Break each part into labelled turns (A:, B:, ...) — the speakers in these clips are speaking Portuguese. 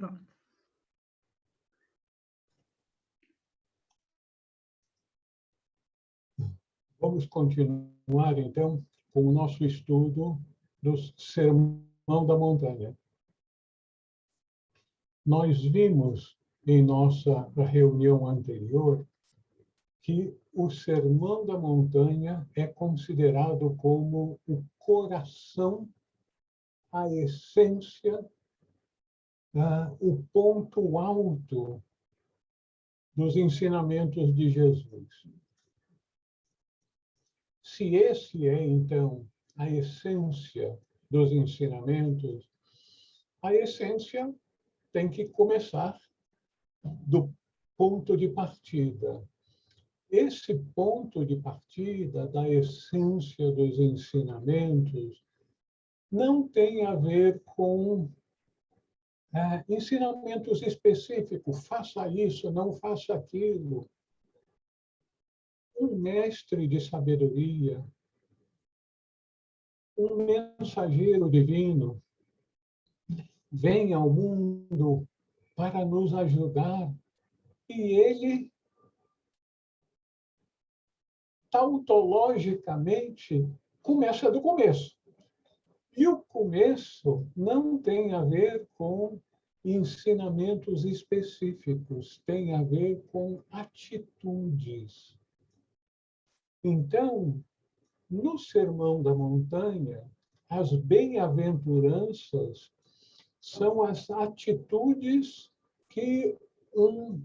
A: Pronto.
B: Vamos continuar, então, com o nosso estudo do Sermão da Montanha. Nós vimos, em nossa reunião anterior, que o Sermão da Montanha é considerado como o coração, a essência, o ponto alto dos ensinamentos de Jesus. Se esse é, então, a essência dos ensinamentos, a essência tem que começar do ponto de partida. Esse ponto de partida da essência dos ensinamentos não tem a ver com ensinamentos específicos, faça isso, não faça aquilo. Um mestre de sabedoria, um mensageiro divino, vem ao mundo para nos ajudar e ele, tautologicamente, começa do começo. E o começo não tem a ver com ensinamentos específicos, tem a ver com atitudes. Então, no Sermão da Montanha, as bem-aventuranças são as atitudes que um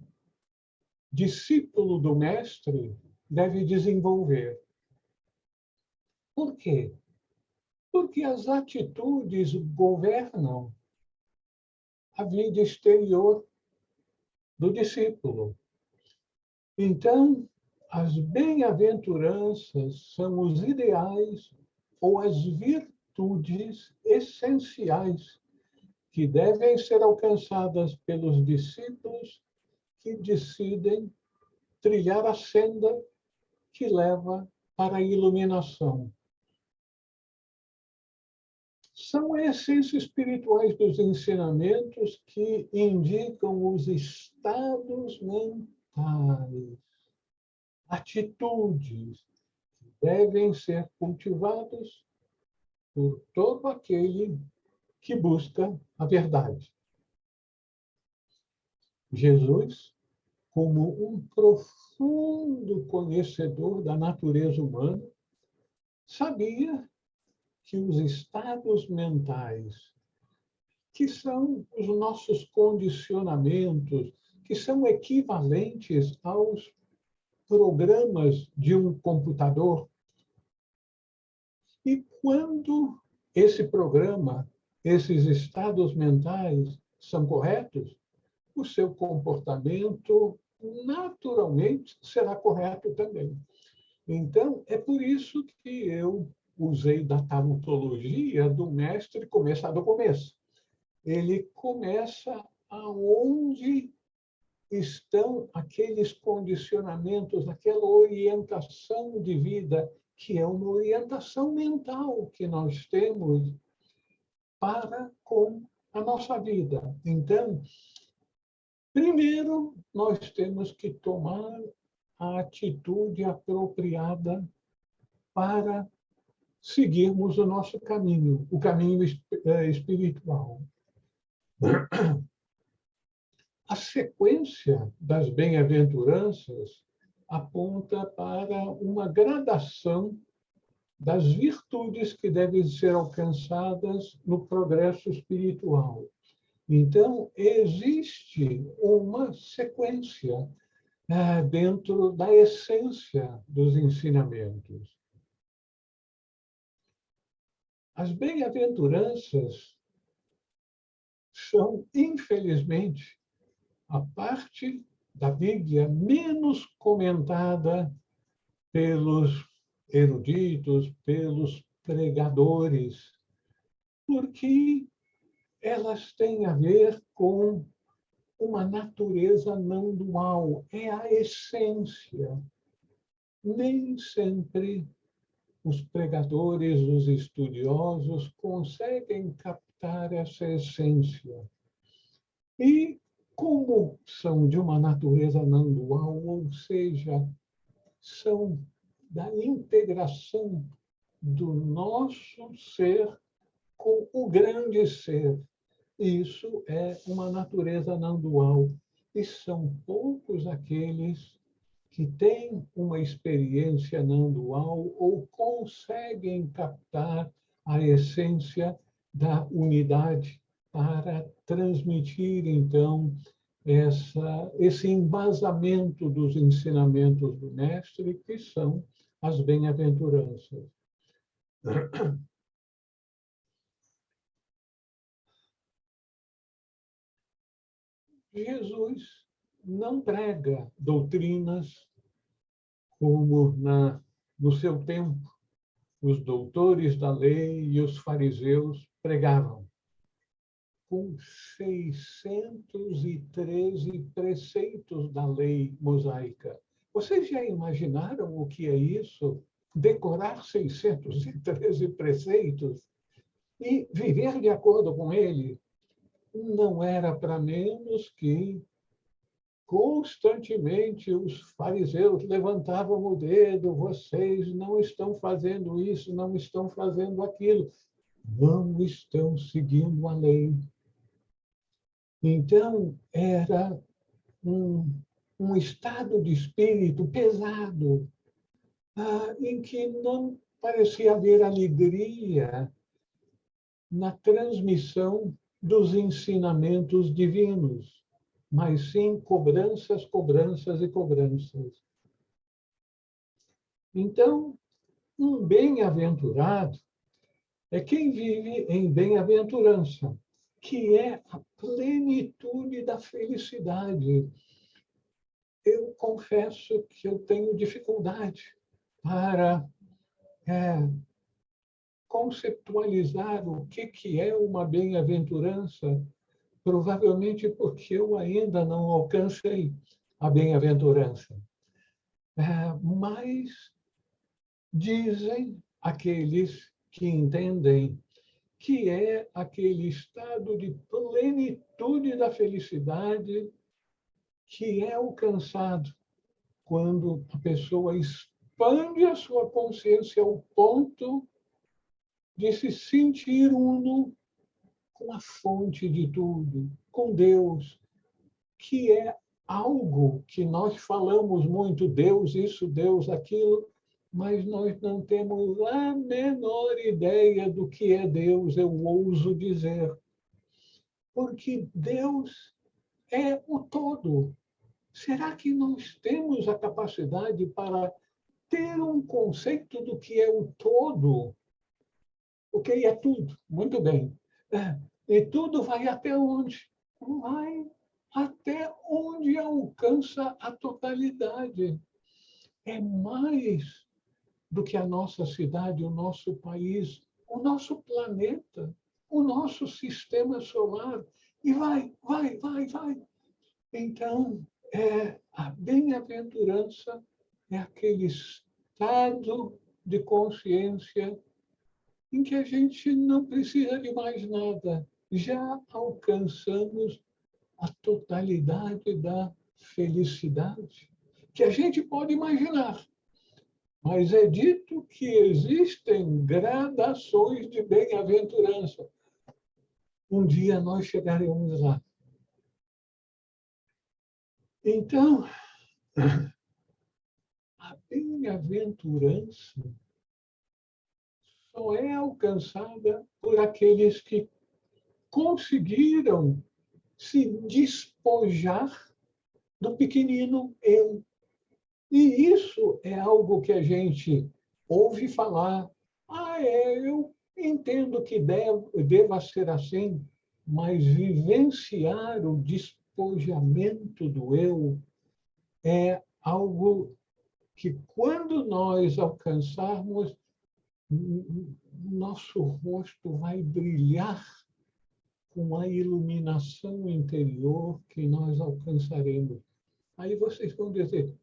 B: discípulo do Mestre deve desenvolver. Por quê? Porque as atitudes governam a vida exterior do discípulo. Então, as bem-aventuranças são os ideais ou as virtudes essenciais que devem ser alcançadas pelos discípulos que decidem trilhar a senda que leva para a iluminação. São a essência espirituais dos ensinamentos que indicam os estados mentais, atitudes que devem ser cultivados por todo aquele que busca a verdade. Jesus, como um profundo conhecedor da natureza humana, sabia que os estados mentais, que são os nossos condicionamentos, que são equivalentes aos programas de um computador, e quando esse programa, esses estados mentais são corretos, o seu comportamento naturalmente será correto também. Então, é por isso que eu usei da tautologia do mestre começar do começo. Ele começa aonde estão aqueles condicionamentos, aquela orientação de vida, que é uma orientação mental que nós temos para com a nossa vida. Então, primeiro, nós temos que tomar a atitude apropriada para seguirmos o nosso caminho, o caminho espiritual. A sequência das bem-aventuranças aponta para uma gradação das virtudes que devem ser alcançadas no progresso espiritual. Então, existe uma sequência dentro da essência dos ensinamentos. As bem-aventuranças são, infelizmente, a parte da Bíblia menos comentada pelos eruditos, pelos pregadores, porque elas têm a ver com uma natureza não dual, é a essência. Nem sempre os pregadores, os estudiosos conseguem captar essa essência. E como são de uma natureza não dual, ou seja, são da integração do nosso ser com o grande ser. Isso é uma natureza não dual. E são poucos aqueles que têm uma experiência não dual ou conseguem captar a essência da unidade para transmitir, então, esse embasamento dos ensinamentos do Mestre, que são as bem-aventuranças. Jesus não prega doutrinas como no seu tempo os doutores da lei e os fariseus pregavam, com 613 preceitos da lei mosaica. Vocês já imaginaram o que é isso? Decorar 613 preceitos e viver de acordo com ele? Não era para menos que constantemente os fariseus levantavam o dedo: vocês não estão fazendo isso, não estão fazendo aquilo, não estão seguindo a lei. Então, era um estado de espírito pesado, em que não parecia haver alegria na transmissão dos ensinamentos divinos, mas sim cobranças, cobranças e cobranças. Então, um bem-aventurado é quem vive em bem-aventurança, que é a plenitude da felicidade. Eu confesso que eu tenho dificuldade para conceptualizar o que é uma bem-aventurança, provavelmente porque eu ainda não alcancei a bem-aventurança. Mas dizem aqueles que entendem que é aquele estado de plenitude da felicidade que é alcançado quando a pessoa expande a sua consciência ao ponto de se sentir uno com a fonte de tudo, com Deus, que é algo que nós falamos muito, Deus isso, Deus aquilo, mas nós não temos a menor ideia do que é Deus, eu ouso dizer. Porque Deus é o todo. Será que nós temos a capacidade para ter um conceito do que é o todo? O que é tudo? Muito bem. E tudo vai até onde? Vai até onde alcança a totalidade. É mais do que a nossa cidade, o nosso país, o nosso planeta, o nosso sistema solar. E vai, vai, vai, vai. Então, a bem-aventurança é aquele estado de consciência em que a gente não precisa de mais nada. Já alcançamos a totalidade da felicidade que a gente pode imaginar. Mas é dito que existem gradações de bem-aventurança. Um dia nós chegaremos lá. Então, a bem-aventurança só é alcançada por aqueles que conseguiram se despojar do pequenino eu. E isso é algo que a gente ouve falar. Eu entendo que deva ser assim, mas vivenciar o despojamento do eu é algo que, quando nós alcançarmos, nosso rosto vai brilhar com a iluminação interior que nós alcançaremos. Aí vocês vão dizer: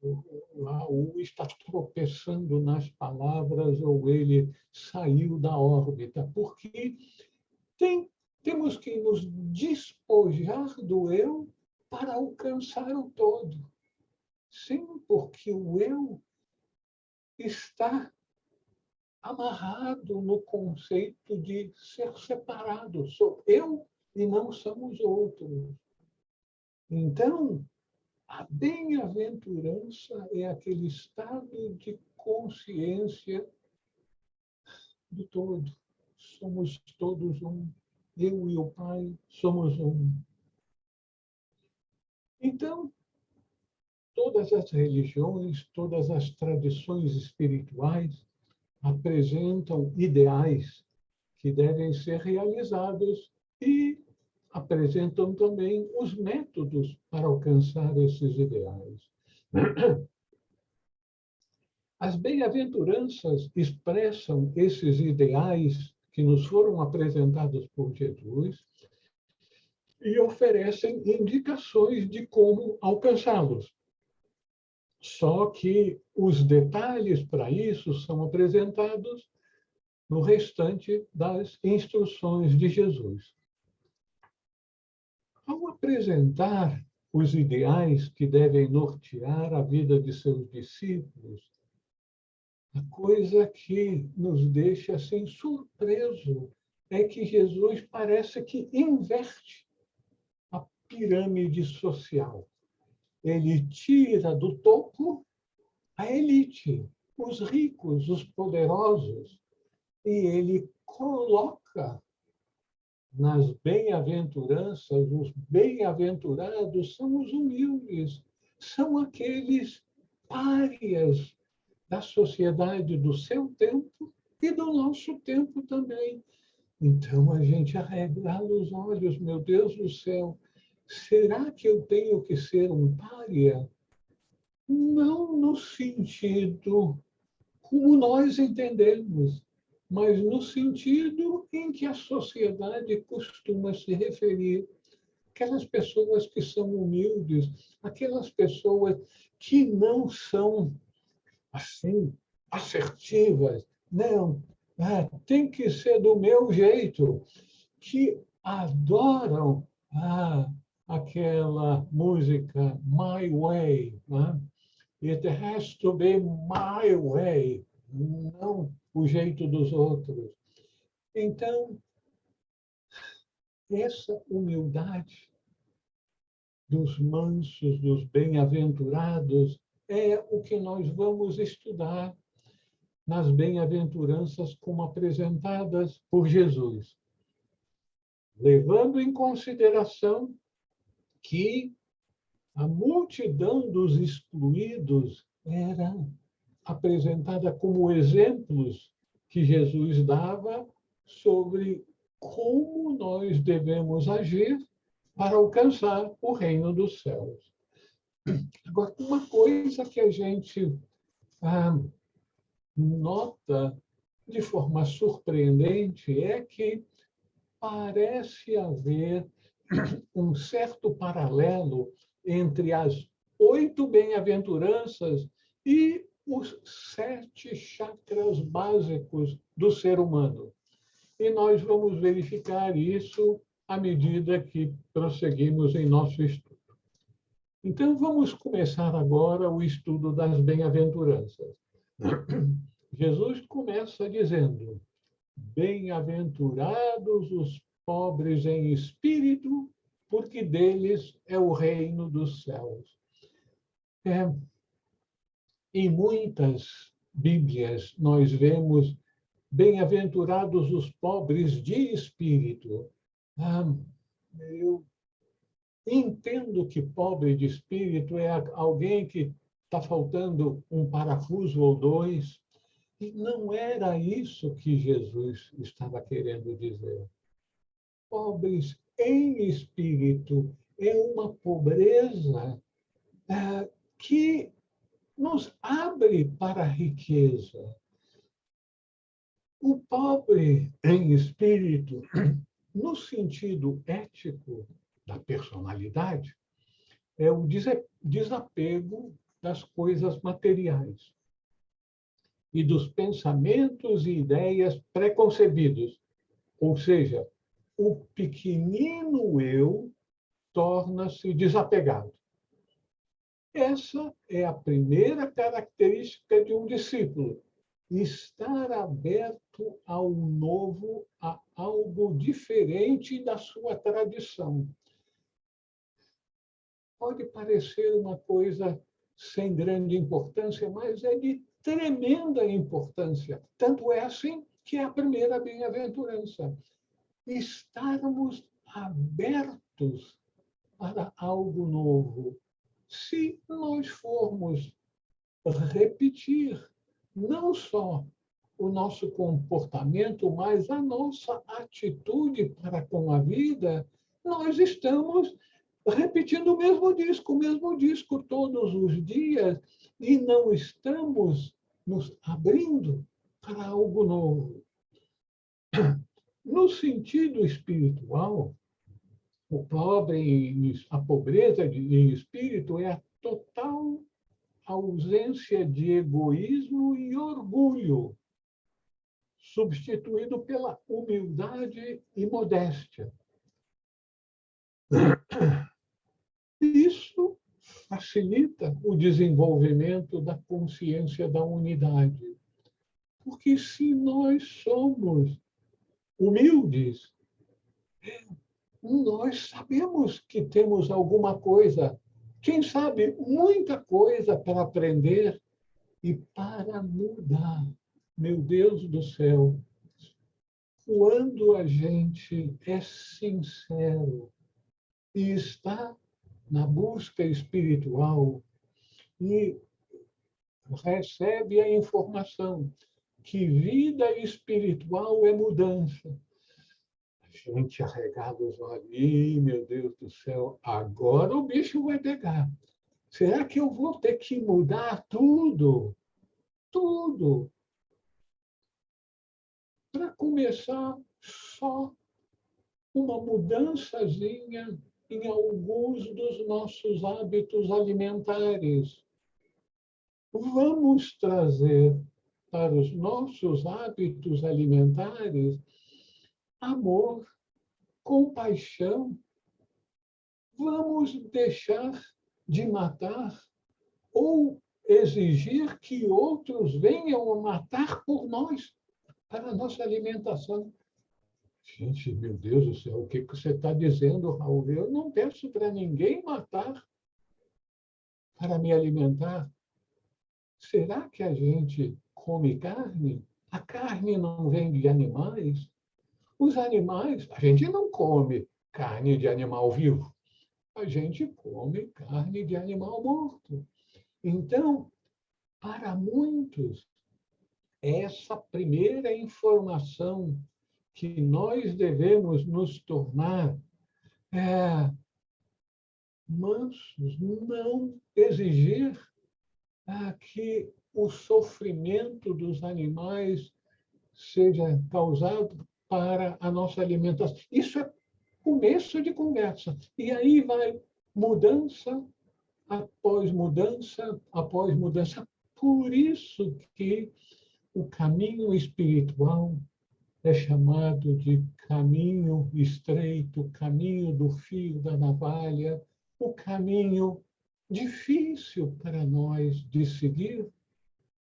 B: o Raul está tropeçando nas palavras ou ele saiu da órbita, porque tem temos que nos despojar do eu para alcançar o todo. Sim, porque o eu está amarrado no conceito de ser separado. Sou eu e não são os outros. Então, a bem-aventurança é aquele estado de consciência do todo. Somos todos um. Eu e o Pai somos um. Então, todas as religiões, todas as tradições espirituais apresentam ideais que devem ser realizados e apresentam também os métodos para alcançar esses ideais. As bem-aventuranças expressam esses ideais que nos foram apresentados por Jesus e oferecem indicações de como alcançá-los. Só que os detalhes para isso são apresentados no restante das instruções de Jesus. Ao apresentar os ideais que devem nortear a vida de seus discípulos, a coisa que nos deixa assim surpreso é que Jesus parece que inverte a pirâmide social. Ele tira do topo a elite, os ricos, os poderosos, e ele coloca nas bem-aventuranças, os bem-aventurados são os humildes, são aqueles párias da sociedade do seu tempo e do nosso tempo também. Então a gente arregala os olhos, meu Deus do céu, será que eu tenho que ser um pária? Não no sentido como nós entendemos, mas no sentido em que a sociedade costuma se referir. Aquelas pessoas que são humildes, aquelas pessoas que não são, assim, assertivas. Não, tem que ser do meu jeito, que adoram aquela música My Way, né? It has to be my way, não o jeito dos outros. Então, essa humildade dos mansos, dos bem-aventurados, é o que nós vamos estudar nas bem-aventuranças como apresentadas por Jesus, levando em consideração que a multidão dos excluídos era apresentada como exemplos que Jesus dava sobre como nós devemos agir para alcançar o reino dos céus. Agora, uma coisa que a gente nota de forma surpreendente é que parece haver um certo paralelo entre as 8 bem-aventuranças e os 7 chakras básicos do ser humano. E nós vamos verificar isso à medida que prosseguimos em nosso estudo. Então, vamos começar agora o estudo das bem-aventuranças. Jesus começa dizendo: bem-aventurados os pobres em espírito, porque deles é o reino dos céus. Em muitas Bíblias, nós vemos bem-aventurados os pobres de espírito. Eu entendo que pobre de espírito é alguém que está faltando um parafuso ou dois. E não era isso que Jesus estava querendo dizer. Pobres em espírito é uma pobreza que nos abre para a riqueza. O pobre em espírito, no sentido ético da personalidade, é o desapego das coisas materiais e dos pensamentos e ideias preconcebidos, ou seja, o pequenino eu torna-se desapegado. Essa é a primeira característica de um discípulo: estar aberto ao novo, a algo diferente da sua tradição. Pode parecer uma coisa sem grande importância, mas é de tremenda importância. Tanto é assim que é a primeira bem-aventurança. Estarmos abertos para algo novo. Se nós formos repetir não só o nosso comportamento, mas a nossa atitude para com a vida, nós estamos repetindo o mesmo disco todos os dias e não estamos nos abrindo para algo novo. No sentido espiritual, a pobreza em espírito é a total ausência de egoísmo e orgulho, substituído pela humildade e modéstia. Isso facilita o desenvolvimento da consciência da unidade. Porque se nós somos humildes, nós sabemos que temos alguma coisa, quem sabe muita coisa para aprender e para mudar. Meu Deus do céu, quando a gente é sincero e está na busca espiritual e recebe a informação que vida espiritual é mudança, a gente arregala os olhos. Ih, meu Deus do céu, agora o bicho vai pegar. Será que eu vou ter que mudar tudo? Tudo. Para começar, só uma mudançazinha em alguns dos nossos hábitos alimentares. Vamos trazer para os nossos hábitos alimentares amor, compaixão. Vamos deixar de matar ou exigir que outros venham a matar por nós, para a nossa alimentação. Gente, meu Deus do céu, o que você está dizendo, Raul? Eu não peço para ninguém matar para me alimentar. Será que a gente come carne? A carne não vem de animais? Os animais, a gente não come carne de animal vivo. A gente come carne de animal morto. Então, para muitos, essa primeira informação que nós devemos nos tornar mansos, não exigir que o sofrimento dos animais seja causado para a nossa alimentação. Isso é começo de conversa. E aí vai mudança após mudança após mudança. Por isso que o caminho espiritual é chamado de caminho estreito, caminho do fio da navalha, o caminho difícil para nós de seguir,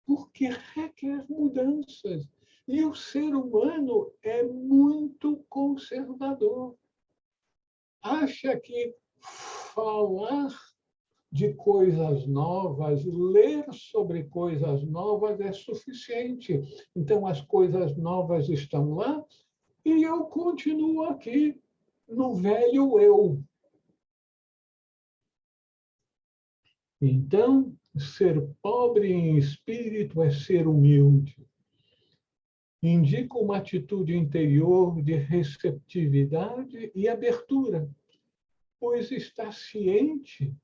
B: porque requer mudanças. E o ser humano é muito conservador. Acha que falar de coisas novas, ler sobre coisas novas é suficiente. Então, as coisas novas estão lá e eu continuo aqui no velho eu. Então, ser pobre em espírito é ser humilde. Indica uma atitude interior de receptividade e abertura, pois está ciente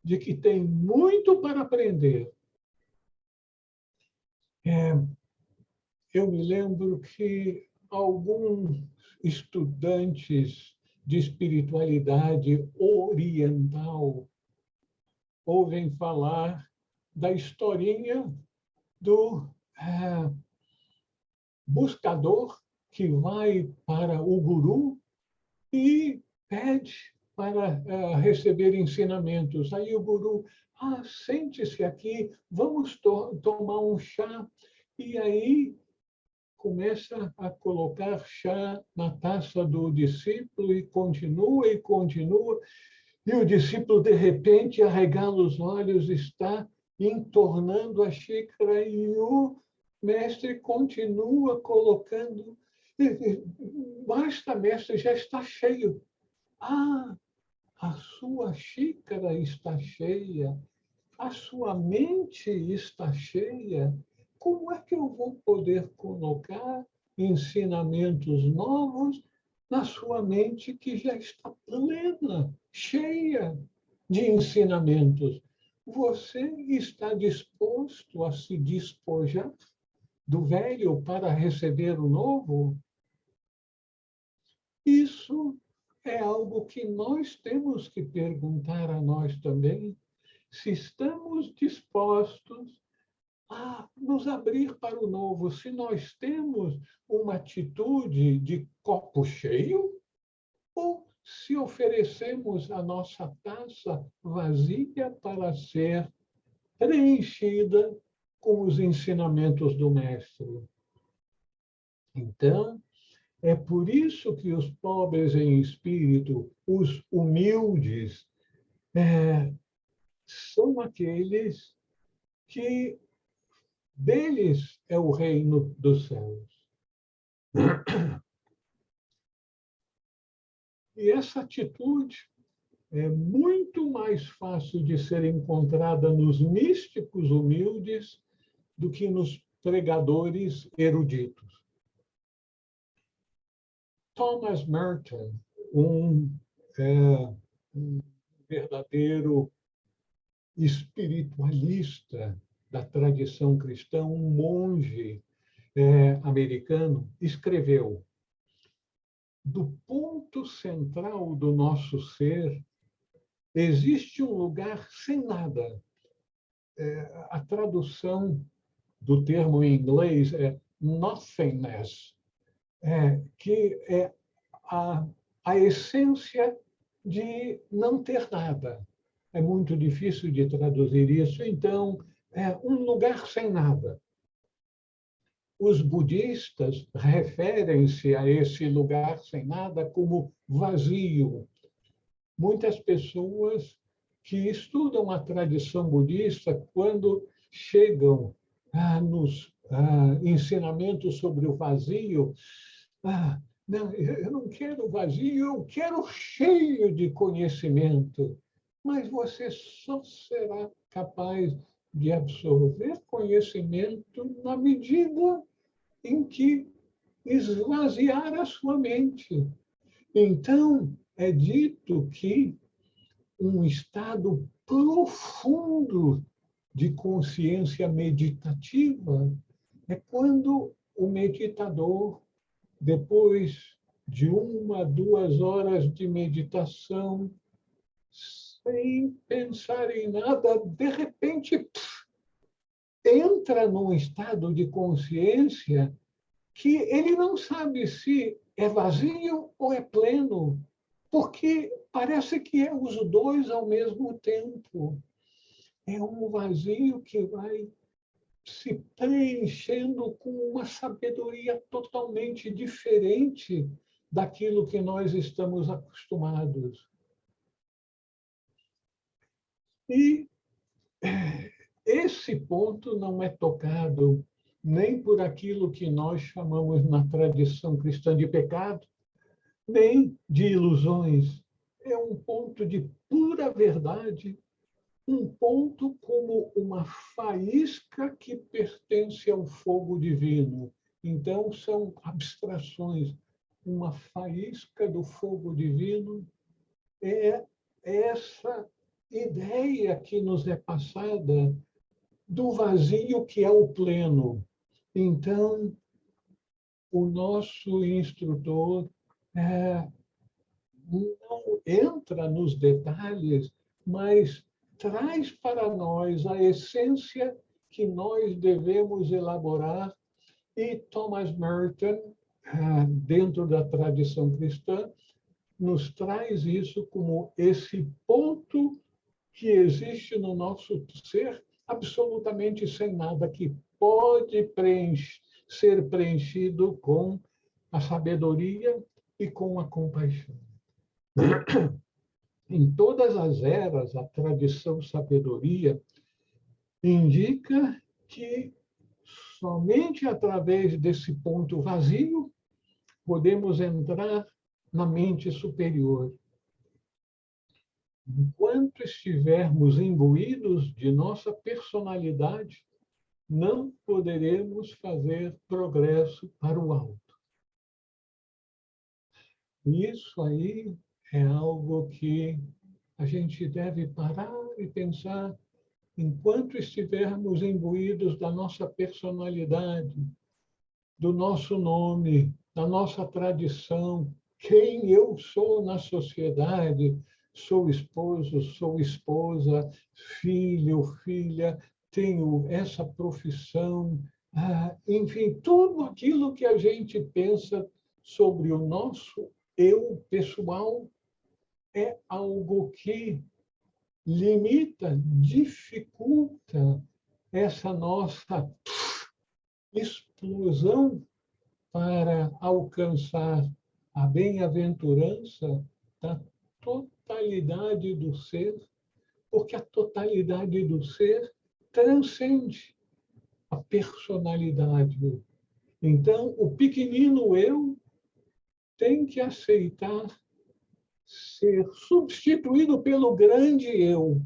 B: de que tem muito para aprender. Eu me lembro que alguns estudantes de espiritualidade oriental ouvem falar da historinha do buscador que vai para o guru e pede para receber ensinamentos. Aí o guru, sente-se aqui, vamos tomar um chá. E aí começa a colocar chá na taça do discípulo e continua e continua. E o discípulo, de repente, arregala os olhos, está entornando a xícara e o mestre continua colocando. Basta, mestre, já está cheio. A sua xícara está cheia, a sua mente está cheia. Como é que eu vou poder colocar ensinamentos novos na sua mente que já está plena, cheia de ensinamentos? Você está disposto a se despojar do velho para receber o novo? Isso é algo que nós temos que perguntar a nós também, se estamos dispostos a nos abrir para o novo, se nós temos uma atitude de copo cheio ou se oferecemos a nossa taça vazia para ser preenchida com os ensinamentos do Mestre. Então, é por isso que os pobres em espírito, os humildes, são aqueles que deles é o reino dos céus. E essa atitude é muito mais fácil de ser encontrada nos místicos humildes do que nos pregadores eruditos. Thomas Merton, um verdadeiro espiritualista da tradição cristã, um monge americano, escreveu: do ponto central do nosso ser existe um lugar sem nada. A tradução do termo em inglês é nothingness, que é a essência de não ter nada. É muito difícil de traduzir isso, então, é um lugar sem nada. Os budistas referem-se a esse lugar sem nada como vazio. Muitas pessoas que estudam a tradição budista, quando chegam nos ensinamentos sobre o vazio, não, eu não quero vazio, eu quero cheio de conhecimento. Mas você só será capaz de absorver conhecimento na medida em que esvaziar a sua mente. Então, é dito que um estado profundo de consciência meditativa é quando o meditador, depois de 1 a 2 horas de meditação, sem pensar em nada, de repente entra num estado de consciência que ele não sabe se é vazio ou é pleno, porque parece que é os dois ao mesmo tempo. É um vazio que vai se preenchendo com uma sabedoria totalmente diferente daquilo que nós estamos acostumados. E esse ponto não é tocado nem por aquilo que nós chamamos na tradição cristã de pecado, nem de ilusões. É um ponto de pura verdade, um ponto como uma faísca que pertence ao fogo divino. Então, são abstrações. Uma faísca do fogo divino é essa ideia que nos é passada do vazio que é o pleno. Então, o nosso instrutor não entra nos detalhes, mas traz para nós a essência que nós devemos elaborar. E Thomas Merton, dentro da tradição cristã, nos traz isso como esse ponto que existe no nosso ser, absolutamente sem nada, que pode ser preenchido com a sabedoria e com a compaixão. Em todas as eras, a tradição sabedoria indica que somente através desse ponto vazio podemos entrar na mente superior. Enquanto estivermos imbuídos de nossa personalidade, não poderemos fazer progresso para o alto. Isso aí é algo que a gente deve parar e pensar enquanto estivermos imbuídos da nossa personalidade, do nosso nome, da nossa tradição, quem eu sou na sociedade, sou esposo, sou esposa, filho, filha, tenho essa profissão, enfim, tudo aquilo que a gente pensa sobre o nosso eu pessoal é algo que limita, dificulta essa nossa explosão para alcançar a bem-aventurança da totalidade do ser, porque a totalidade do ser transcende a personalidade. Então, o pequenino eu tem que aceitar ser substituído pelo grande eu,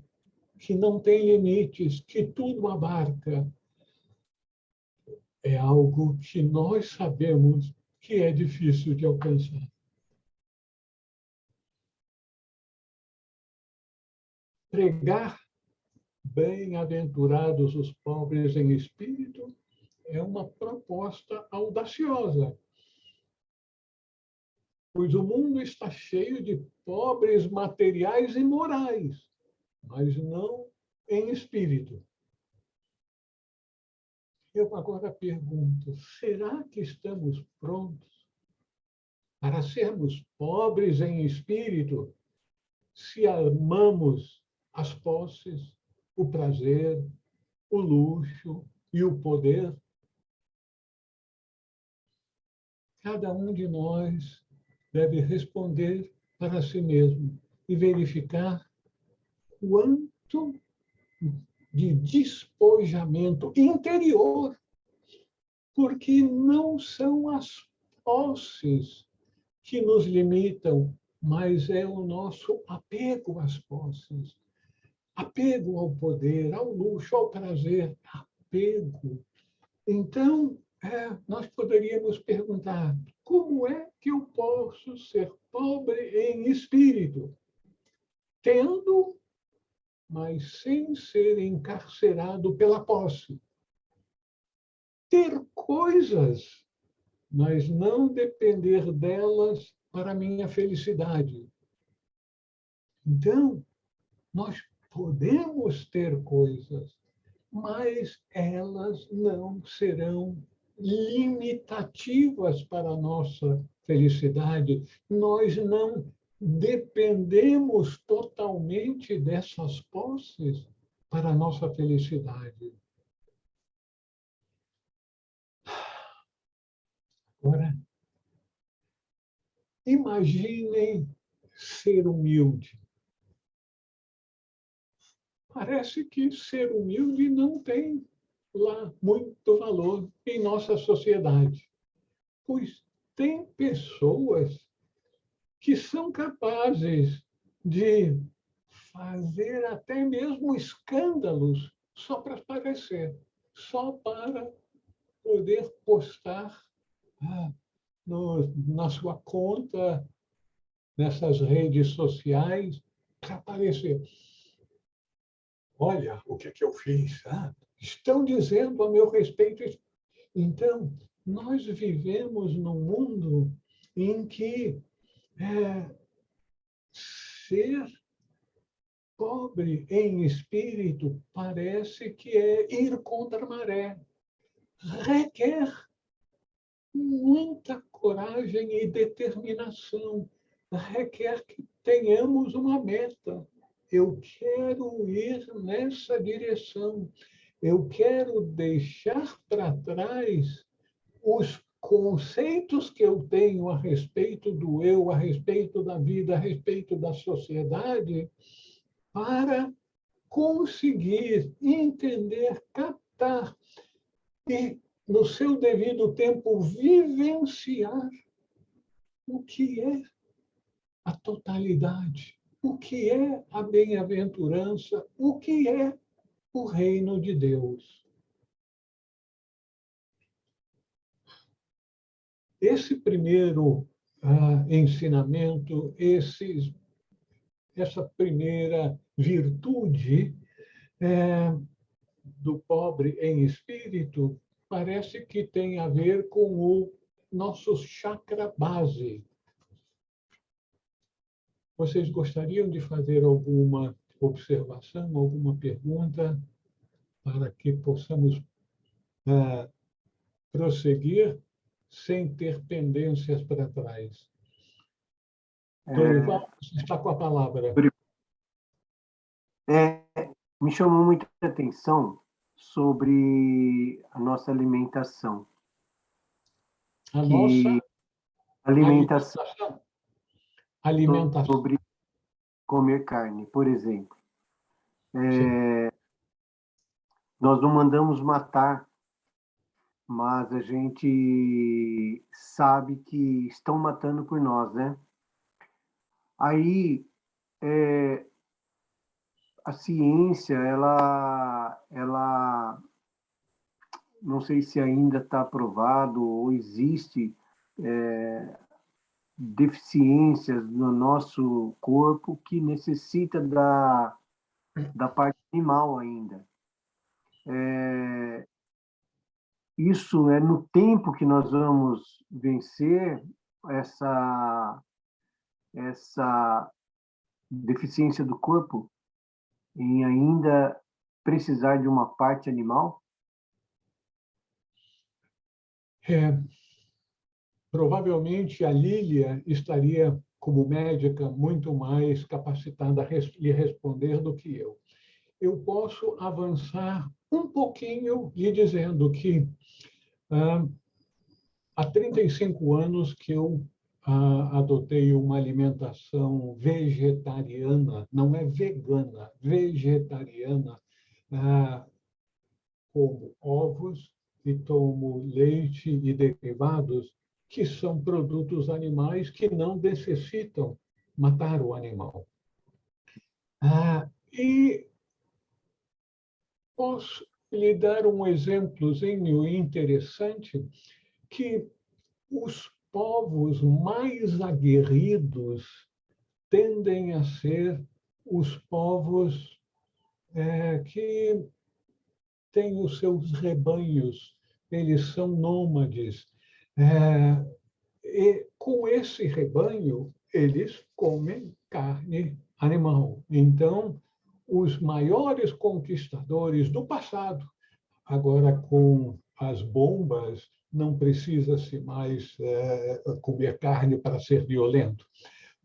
B: que não tem limites, que tudo abarca. É algo que nós sabemos que é difícil de alcançar. Pregar bem-aventurados os pobres em espírito é uma proposta audaciosa, pois o mundo está cheio de pobres materiais e morais, mas não em espírito. Eu agora pergunto, será que estamos prontos para sermos pobres em espírito se amamos as posses, o prazer, o luxo e o poder? Cada um de nós deve responder para si mesmo e verificar quanto de despojamento interior, porque não são as posses que nos limitam, mas é o nosso apego às posses, apego ao poder, ao luxo, ao prazer, apego. Então, nós poderíamos perguntar, como é que eu posso ser pobre em espírito, tendo, mas sem ser encarcerado pela posse? Ter coisas, mas não depender delas para a minha felicidade. Então, nós podemos ter coisas, mas elas não serão limitativas para a nossa felicidade. Nós não dependemos totalmente dessas posses para a nossa felicidade. Agora, imaginem ser humilde. Parece que ser humilde não tem lá muito valor em nossa sociedade, pois tem pessoas que são capazes de fazer até mesmo escândalos só para aparecer, só para poder postar na sua conta, nessas redes sociais, para aparecer. Olha o que eu fiz. Estão dizendo a meu respeito. Então, nós vivemos num mundo em que ser pobre em espírito parece que é ir contra a maré. Requer muita coragem e determinação requer que tenhamos uma meta. Eu quero ir nessa direção. Eu quero deixar para trás os conceitos que eu tenho a respeito do eu, a respeito da vida, a respeito da sociedade, para conseguir entender, captar e, no seu devido tempo, vivenciar o que é a totalidade, o que é a bem-aventurança, o que é o reino de Deus. Esse primeiro ensinamento, essa primeira virtude do pobre em espírito, parece que tem a ver com o nosso chakra base. Vocês gostariam de fazer alguma observação, alguma pergunta, para que possamos prosseguir sem ter pendências para trás? Dorival, você está com a palavra.
A: Me chamou muita atenção sobre a nossa alimentação.
B: A nossa
A: alimentação.
B: Alimentação.
A: Sobre comer carne, por exemplo. Nós não mandamos matar, mas a gente sabe que estão matando por nós, né? Aí, a ciência, ela não sei se ainda está aprovado ou existe deficiências no nosso corpo que necessita da parte animal ainda. Isso é no tempo que nós vamos vencer essa deficiência do corpo em ainda precisar de uma parte animal?
B: Provavelmente a Lília estaria, como médica, muito mais capacitada a lhe responder do que eu. Eu posso avançar um pouquinho lhe dizendo que há 35 anos que eu adotei uma alimentação vegetariana, não é vegana, vegetariana, como ovos e tomo leite e derivados, que são produtos animais que não necessitam matar o animal. E posso lhe dar um exemplozinho interessante, que os povos mais aguerridos tendem a ser os povos que têm os seus rebanhos, eles são nômades. E com esse rebanho, eles comem carne animal. Então, os maiores conquistadores do passado, agora com as bombas, não precisa-se mais comer carne para ser violento.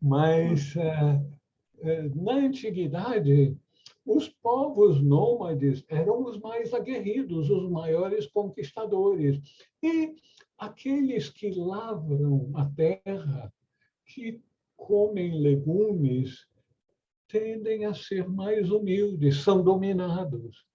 B: Mas, na antiguidade, os povos nômades eram os mais aguerridos, os maiores conquistadores. E aqueles que lavram a terra, que comem legumes, tendem a ser mais humildes, são dominados.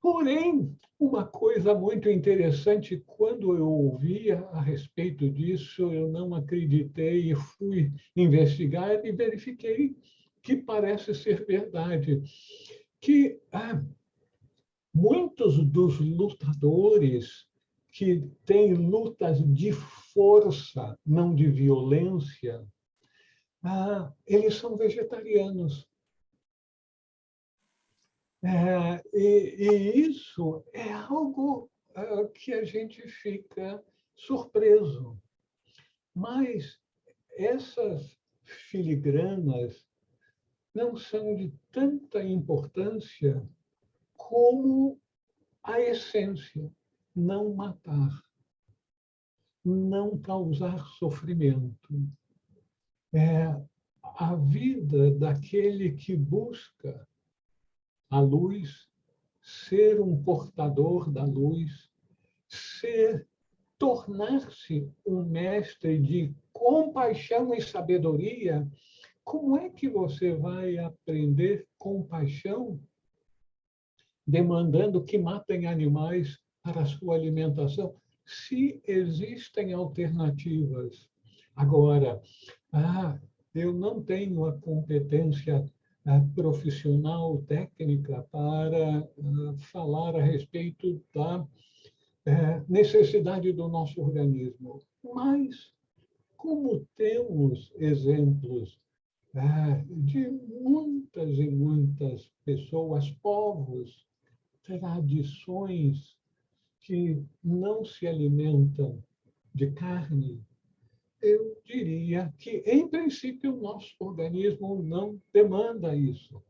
B: Porém, uma coisa muito interessante, quando eu ouvia a respeito disso, eu não acreditei e fui investigar e verifiquei que parece ser verdade, que muitos dos lutadores que têm lutas de força, não de violência, eles são vegetarianos. E isso é algo que a gente fica surpreso. Mas essas filigranas não são de tanta importância como a essência: não matar, não causar sofrimento. a vida daquele que busca a luz, ser um portador da luz, tornar-se um mestre de compaixão e sabedoria. Como é que você vai aprender compaixão demandando que matem animais para a sua alimentação, se existem alternativas? Agora, eu não tenho a competência profissional, técnica, para falar a respeito da necessidade do nosso organismo. Mas, como temos exemplos de muitas e muitas pessoas, povos, tradições que não se alimentam de carne, eu diria que, em princípio, o nosso organismo não demanda isso.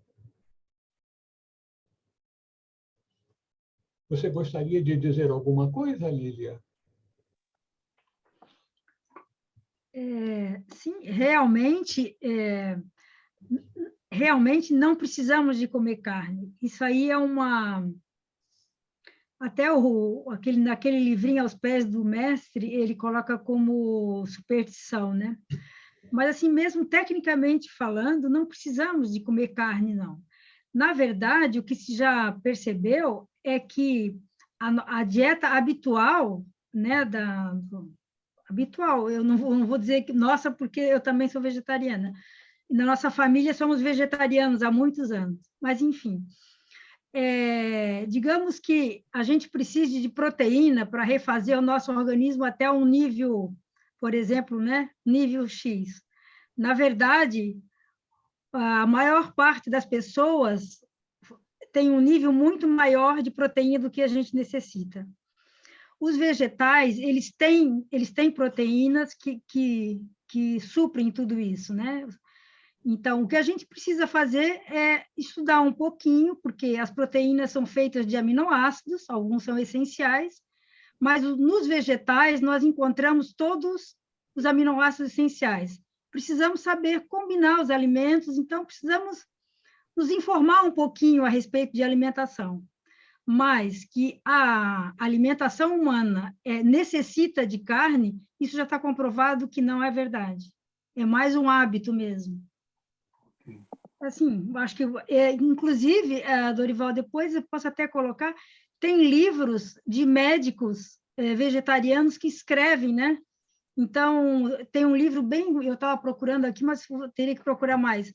B: Você gostaria de dizer alguma coisa, Lília?
C: Sim, realmente não precisamos de comer carne. Isso aí é uma... Até naquele livrinho Aos Pés do Mestre, ele coloca como superstição, né? Mas, assim, mesmo tecnicamente falando, não precisamos de comer carne, não. Na verdade, o que se já percebeu é que a dieta habitual, né, habitual, eu não vou dizer que, nossa, porque eu também sou vegetariana. Na nossa família somos vegetarianos há muitos anos, mas, enfim. Digamos que a gente precise de proteína para refazer o nosso organismo até um nível, por exemplo, né, nível X. Na verdade, a maior parte das pessoas tem um nível muito maior de proteína do que a gente necessita. Os vegetais, eles têm proteínas que suprem tudo isso, né? Então, o que a gente precisa fazer é estudar um pouquinho, porque as proteínas são feitas de aminoácidos, alguns são essenciais, mas nos vegetais nós encontramos todos os aminoácidos essenciais. Precisamos saber combinar os alimentos, então precisamos nos informar um pouquinho a respeito de alimentação. Mas que a alimentação humana necessita de carne, isso já está comprovado que não é verdade. É mais um hábito mesmo. Assim, acho que, inclusive, Dorival, depois eu posso até colocar, tem livros de médicos vegetarianos que escrevem, né? Então, tem um livro bem, eu estava procurando aqui, mas teria que procurar mais.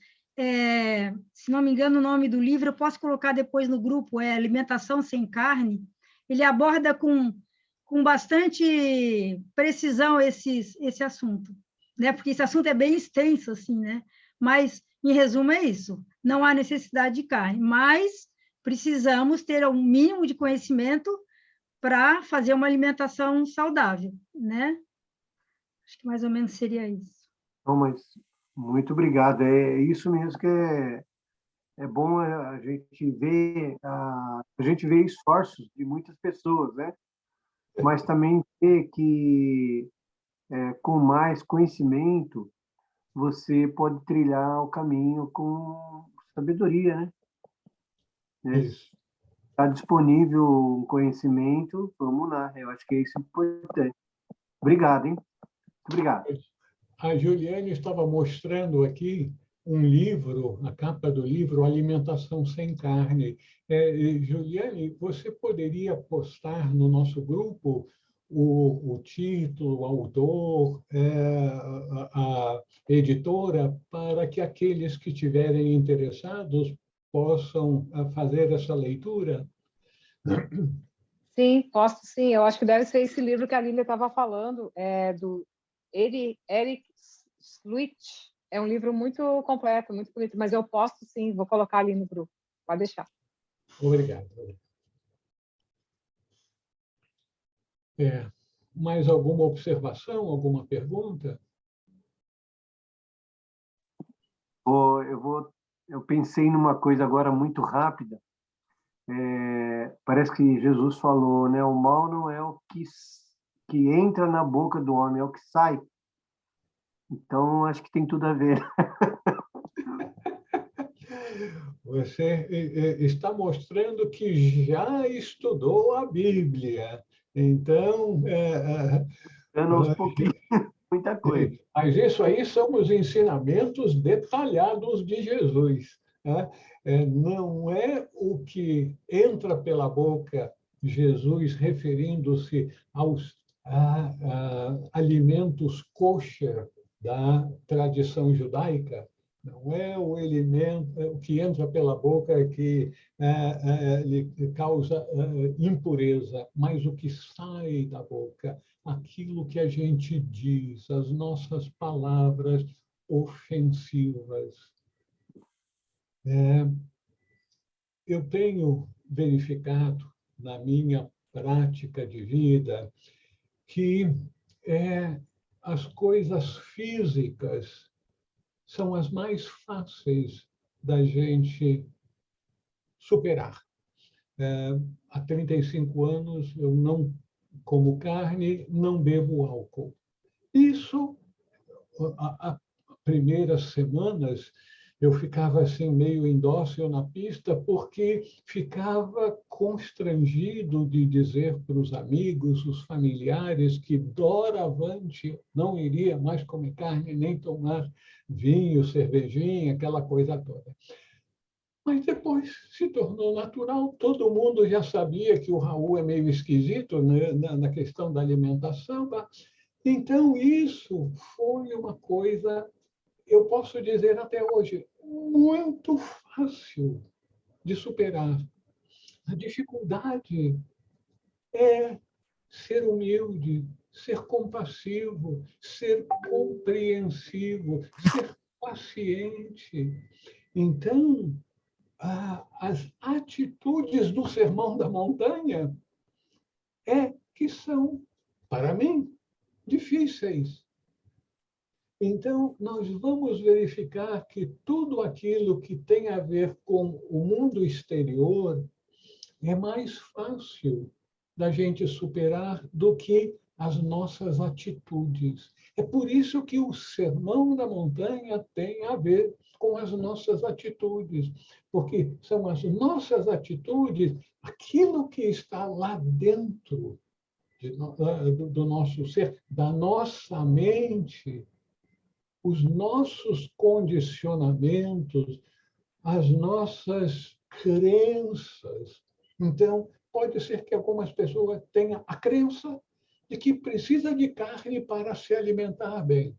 C: Se não me engano, o nome do livro, eu posso colocar depois no grupo, Alimentação Sem Carne. Ele aborda com bastante precisão esse assunto, né? Porque esse assunto é bem extenso, assim, né? Mas, em resumo, é isso. Não há necessidade de carne, mas precisamos ter um mínimo de conhecimento para fazer uma alimentação saudável, né? Acho que mais ou menos seria isso.
A: Não, mas muito obrigado. É isso mesmo que é bom a gente vê esforços de muitas pessoas, né? Mas também ver que com mais conhecimento você pode trilhar o caminho com sabedoria, né?
B: Isso.
A: Está disponível o conhecimento, vamos lá. Eu acho que é isso importante. Obrigado, hein? Muito obrigado.
B: A Juliane estava mostrando aqui um livro, a capa do livro Alimentação Sem Carne. Juliane, você poderia postar no nosso grupo o título, o autor, a editora, para que aqueles que estiverem interessados possam fazer essa leitura?
D: Sim, posso sim. Eu acho que deve ser esse livro que a Lília estava falando, do Eric Schlucht. É um livro muito completo, muito bonito, mas eu posto sim, vou colocar ali no grupo. Pode deixar.
B: Obrigado. Mais alguma observação, alguma pergunta?
A: Eu pensei numa coisa agora muito rápida. Parece que Jesus falou, né? O mal não é o que entra na boca do homem, é o que sai. Então, acho que tem tudo a ver.
B: Você está mostrando que já estudou a Bíblia. Então,
A: Dando aos pouquinhos, muita coisa.
B: mas isso aí são os ensinamentos detalhados de Jesus, né? Não é o que entra pela boca de Jesus referindo-se aos alimentos kosher da tradição judaica. Não é o alimento o que entra pela boca que lhe causa impureza, mas o que sai da boca, aquilo que a gente diz, as nossas palavras ofensivas. Eu tenho verificado na minha prática de vida que as coisas físicas são as mais fáceis da gente superar. Há 35 anos eu não como carne, não bebo álcool. Isso, as primeiras semanas, eu ficava assim meio indócil na pista porque ficava constrangido de dizer para os amigos, os familiares, que doravante não iria mais comer carne, nem tomar vinho, cervejinha, aquela coisa toda. Mas depois se tornou natural, todo mundo já sabia que o Raul é meio esquisito, né, na questão da alimentação. Então, isso foi uma coisa, eu posso dizer até hoje, muito fácil de superar. A dificuldade é ser humilde, ser compassivo, ser compreensivo, ser paciente. Então, as atitudes do Sermão da Montanha que são, para mim, difíceis. Então, nós vamos verificar que tudo aquilo que tem a ver com o mundo exterior é mais fácil da gente superar do que as nossas atitudes. É por isso que o Sermão da Montanha tem a ver com as nossas atitudes, porque são as nossas atitudes, aquilo que está lá dentro do nosso ser, da nossa mente, os nossos condicionamentos, as nossas crenças. Então, pode ser que algumas pessoas tenham a crença de que precisa de carne para se alimentar bem.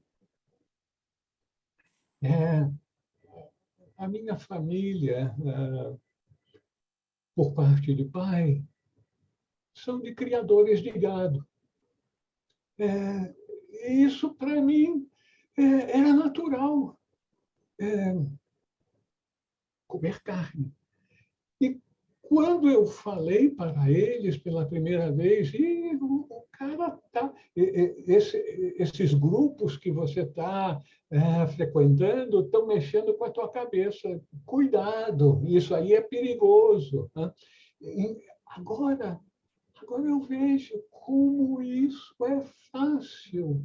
B: A minha família, por parte de pai, são de criadores de gado. Isso, para mim, era natural, comer carne. E quando eu falei para eles pela primeira vez, o cara tá, esses grupos que você está frequentando estão mexendo com a tua cabeça. Cuidado, isso aí é perigoso. Né? Agora eu vejo como isso é fácil.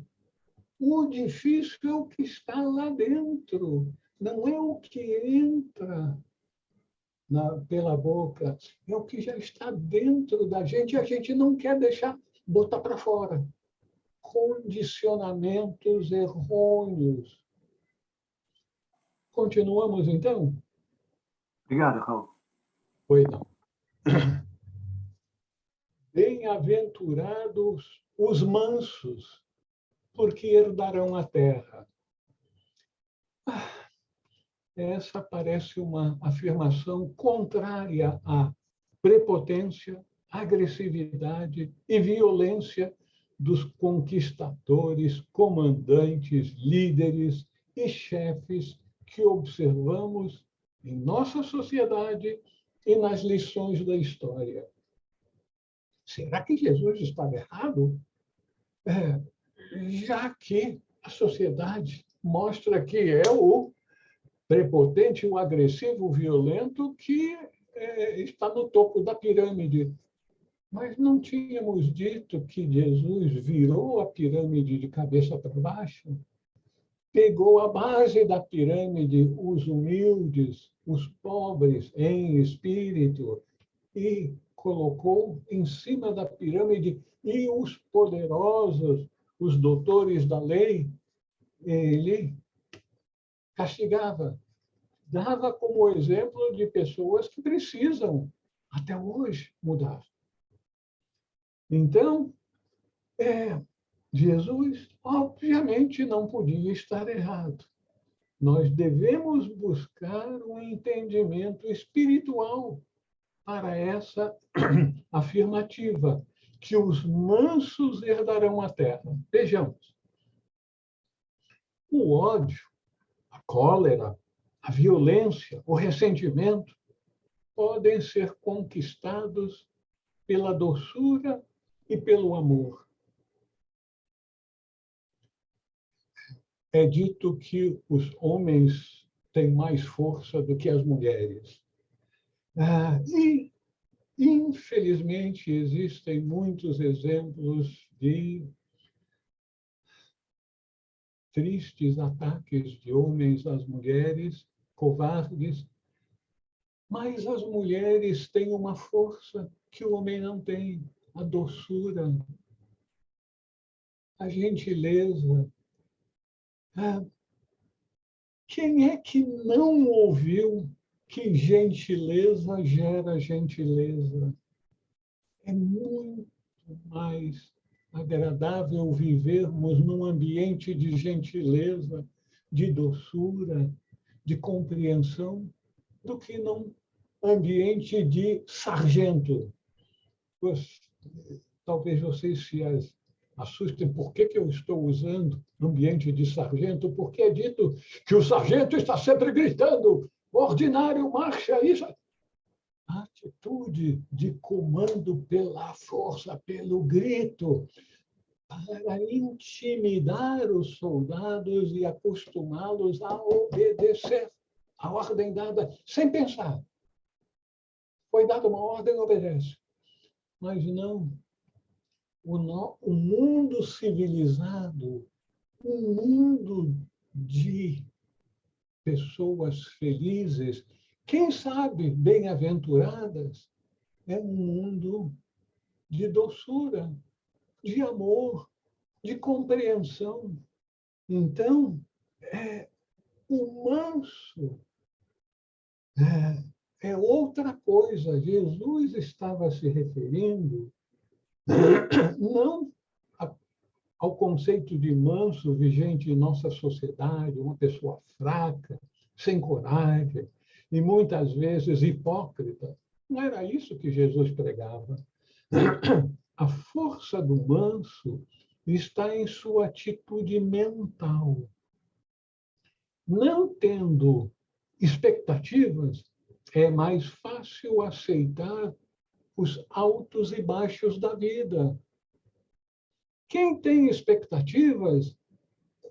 B: O difícil é o que está lá dentro, não é o que entra pela boca, é o que já está dentro da gente e a gente não quer deixar botar para fora. Condicionamentos errôneos. Continuamos, então?
A: Obrigado, Raul.
B: Pois não. Bem-aventurados os mansos, porque herdarão a terra. Essa parece uma afirmação contrária à prepotência, agressividade e violência dos conquistadores, comandantes, líderes e chefes que observamos em nossa sociedade e nas lições da história. Será que Jesus estava errado? Já que a sociedade mostra que é o prepotente, o agressivo, o violento, que está no topo da pirâmide. Mas não tínhamos dito que Jesus virou a pirâmide de cabeça para baixo? pegou a base da pirâmide, os humildes, os pobres em espírito, e colocou em cima da pirâmide, e os poderosos, os doutores da lei, ele castigava. Dava como exemplo de pessoas que precisam, até hoje, mudar. Então, Jesus, obviamente, não podia estar errado. Nós devemos buscar um entendimento espiritual para essa afirmativa, que os mansos herdarão a terra. Vejamos. O ódio, a cólera, a violência, o ressentimento podem ser conquistados pela doçura e pelo amor. É dito que os homens têm mais força do que as mulheres. E, infelizmente, existem muitos exemplos de tristes ataques de homens às mulheres, covardes, mas as mulheres têm uma força que o homem não tem, a doçura, a gentileza. Quem é que não ouviu que gentileza gera gentileza? É muito mais agradável vivermos num ambiente de gentileza, de doçura, de compreensão, do que num ambiente de sargento. Talvez vocês se assustem. Por que eu estou usando ambiente de sargento? Porque é dito que o sargento está sempre gritando: ordinário, marcha, isso. A atitude de comando pela força, pelo grito, para intimidar os soldados e acostumá-los a obedecer a ordem dada sem pensar. Foi dada uma ordem, obedece. Mas não. O mundo civilizado, um mundo de pessoas felizes, quem sabe bem-aventuradas, é um mundo de doçura, de amor, de compreensão. Então, o manso é outra coisa. Jesus estava se referindo não ao conceito de manso vigente em nossa sociedade, uma pessoa fraca, sem coragem e muitas vezes hipócrita. Não era isso que Jesus pregava. A força do manso está em sua atitude mental. Não tendo expectativas, é mais fácil aceitar os altos e baixos da vida. Quem tem expectativas,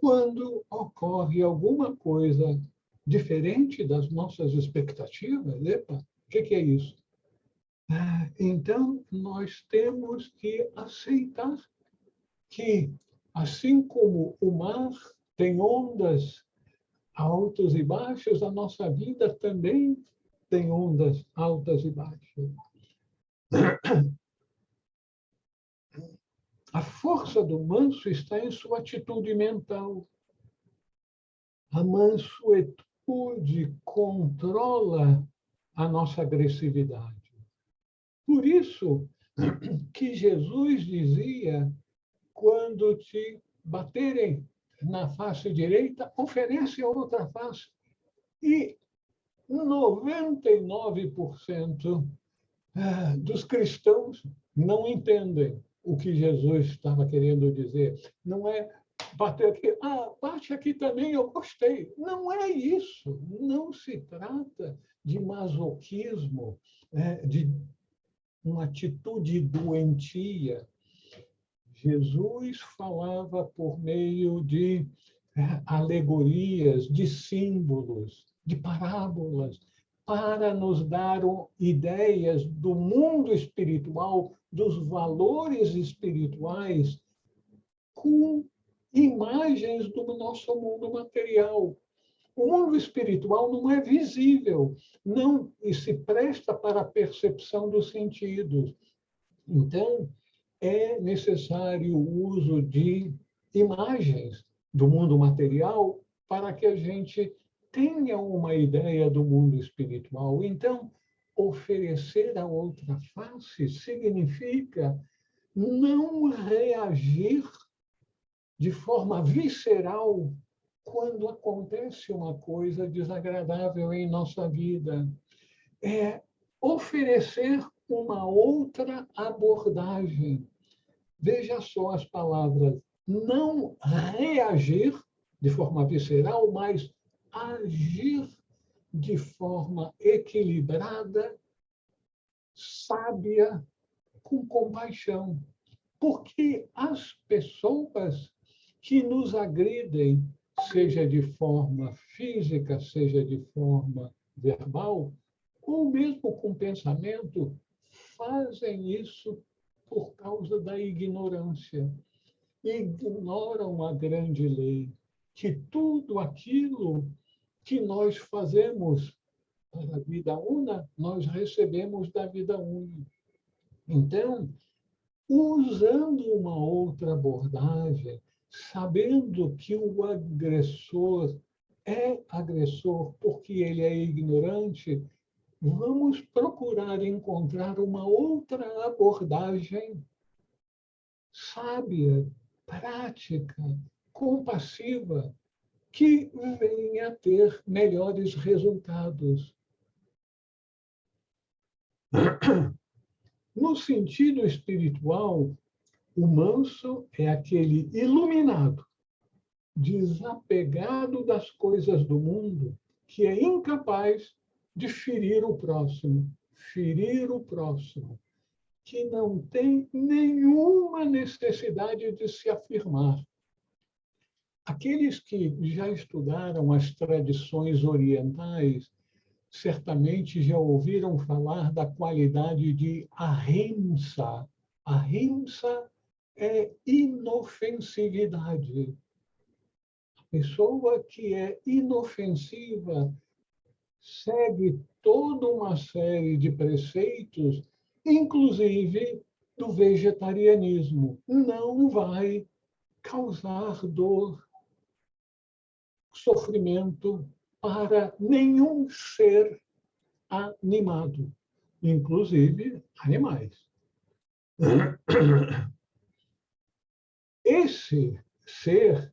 B: quando ocorre alguma coisa diferente das nossas expectativas, epa, o que é isso? Então, nós temos que aceitar que, assim como o mar tem ondas altos e baixos, a nossa vida também tem ondas altas e baixas. A força do manso está em sua atitude mental. A mansuetude controla a nossa agressividade. Por isso que Jesus dizia, quando te baterem na face direita, oferece a outra face. E 99% dos cristãos não entendem o que Jesus estava querendo dizer. Não é bater aqui, bate aqui também, eu gostei. Não é isso. Não se trata de masoquismo, de uma atitude doentia. Jesus falava por meio de alegorias, de símbolos, de parábolas, para nos dar ideias do mundo espiritual, dos valores espirituais, com imagens do nosso mundo material. O mundo espiritual não é visível, não e se presta para a percepção dos sentidos. Então, é necessário o uso de imagens do mundo material para que a gente tenha uma ideia do mundo espiritual. Então, oferecer a outra face significa não reagir de forma visceral quando acontece uma coisa desagradável em nossa vida. É oferecer uma outra abordagem. Veja só as palavras. Não reagir de forma visceral, mas agir de forma equilibrada, sábia, com compaixão. Porque as pessoas que nos agridem, seja de forma física, seja de forma verbal, ou mesmo com pensamento, fazem isso por causa da ignorância. Ignoram a grande lei, que tudo aquilo que nós fazemos para a vida una, nós recebemos da vida una. Então, usando uma outra abordagem, sabendo que o agressor é agressor porque ele é ignorante, vamos procurar encontrar uma outra abordagem sábia, prática, compassiva, que venha a ter melhores resultados. No sentido espiritual, o manso é aquele iluminado, desapegado das coisas do mundo, que é incapaz de ferir o próximo, que não tem nenhuma necessidade de se afirmar. Aqueles que já estudaram as tradições orientais certamente já ouviram falar da qualidade de ahimsa. Ahimsa é inofensividade. A pessoa que é inofensiva segue toda uma série de preceitos, inclusive do vegetarianismo. Não vai causar dor, sofrimento para nenhum ser animado, inclusive animais. Esse ser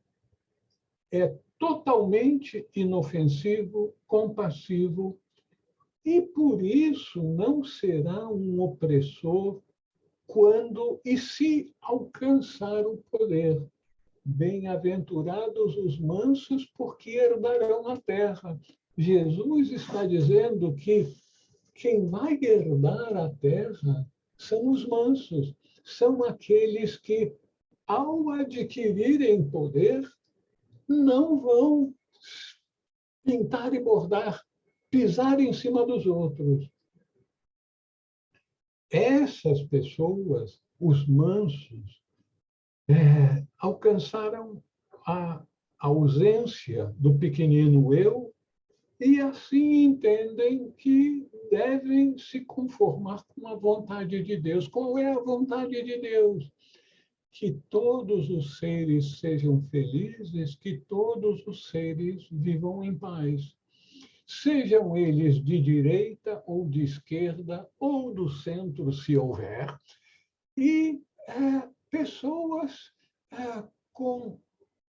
B: é totalmente inofensivo, compassivo, e por isso não será um opressor quando e se alcançar o poder. Bem-aventurados os mansos, porque herdarão a terra. Jesus está dizendo que quem vai herdar a terra são os mansos, são aqueles que, ao adquirirem poder, não vão pintar e bordar, pisar em cima dos outros. Essas pessoas, os mansos, alcançaram a ausência do pequenino eu e assim entendem que devem se conformar com a vontade de Deus. Qual é a vontade de Deus? Que todos os seres sejam felizes, que todos os seres vivam em paz. Sejam eles de direita ou de esquerda, ou do centro, se houver, e pessoas com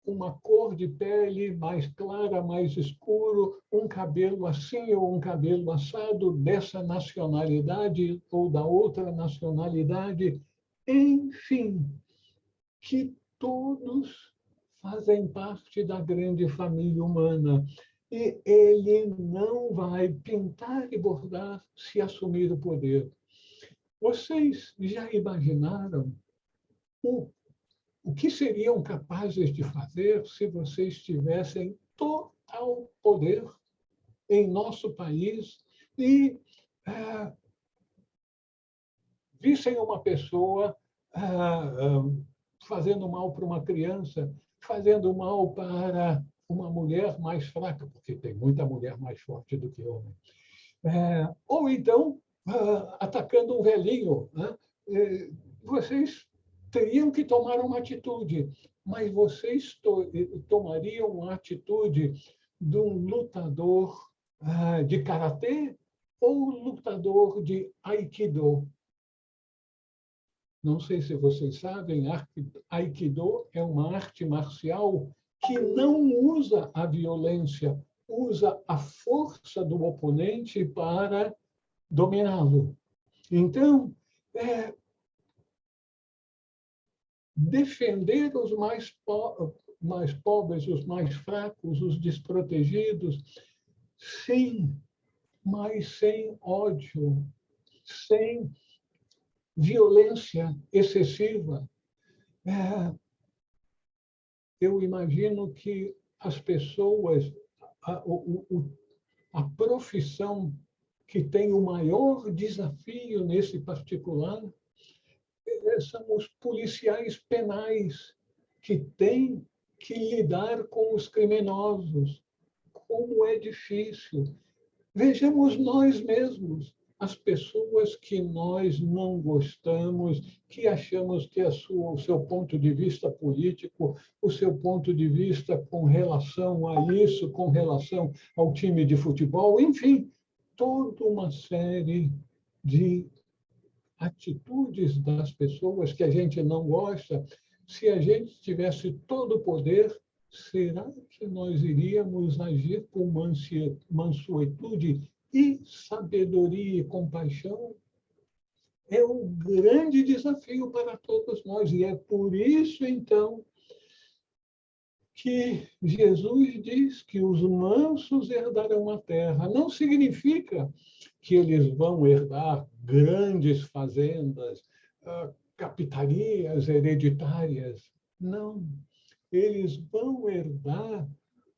B: uma cor de pele mais clara, mais escuro, um cabelo assim ou um cabelo assado, dessa nacionalidade ou da outra nacionalidade, enfim, que todos fazem parte da grande família humana. E ele não vai pintar e bordar se assumir o poder. Vocês já imaginaram o que seriam capazes de fazer se vocês tivessem total poder em nosso país e vissem uma pessoa fazendo mal para uma criança, fazendo mal para uma mulher mais fraca, porque tem muita mulher mais forte do que homem. Ou então, atacando um velhinho, né? Vocês teriam que tomar uma atitude, mas vocês tomariam a atitude de um lutador de karatê ou lutador de aikido? Não sei se vocês sabem, aikido é uma arte marcial que não usa a violência, usa a força do oponente para dominá-lo. Então, defender os mais pobres, os mais fracos, os desprotegidos, sim, mas sem ódio, sem violência excessiva. Eu imagino que as pessoas, a profissão que tem o maior desafio nesse particular são os policiais penais, que têm que lidar com os criminosos. Como é difícil. Vejamos nós mesmos, as pessoas que nós não gostamos, que achamos que o seu ponto de vista político, o seu ponto de vista com relação a isso, com relação ao time de futebol, enfim, toda uma série de atitudes das pessoas que a gente não gosta. Se a gente tivesse todo o poder, será que nós iríamos agir com mansuetude e sabedoria e compaixão? É um grande desafio para todos nós. E é por isso, então, que Jesus diz que os mansos herdarão a terra. Não significa que eles vão herdar grandes fazendas, capitanias hereditárias. Não. Eles vão herdar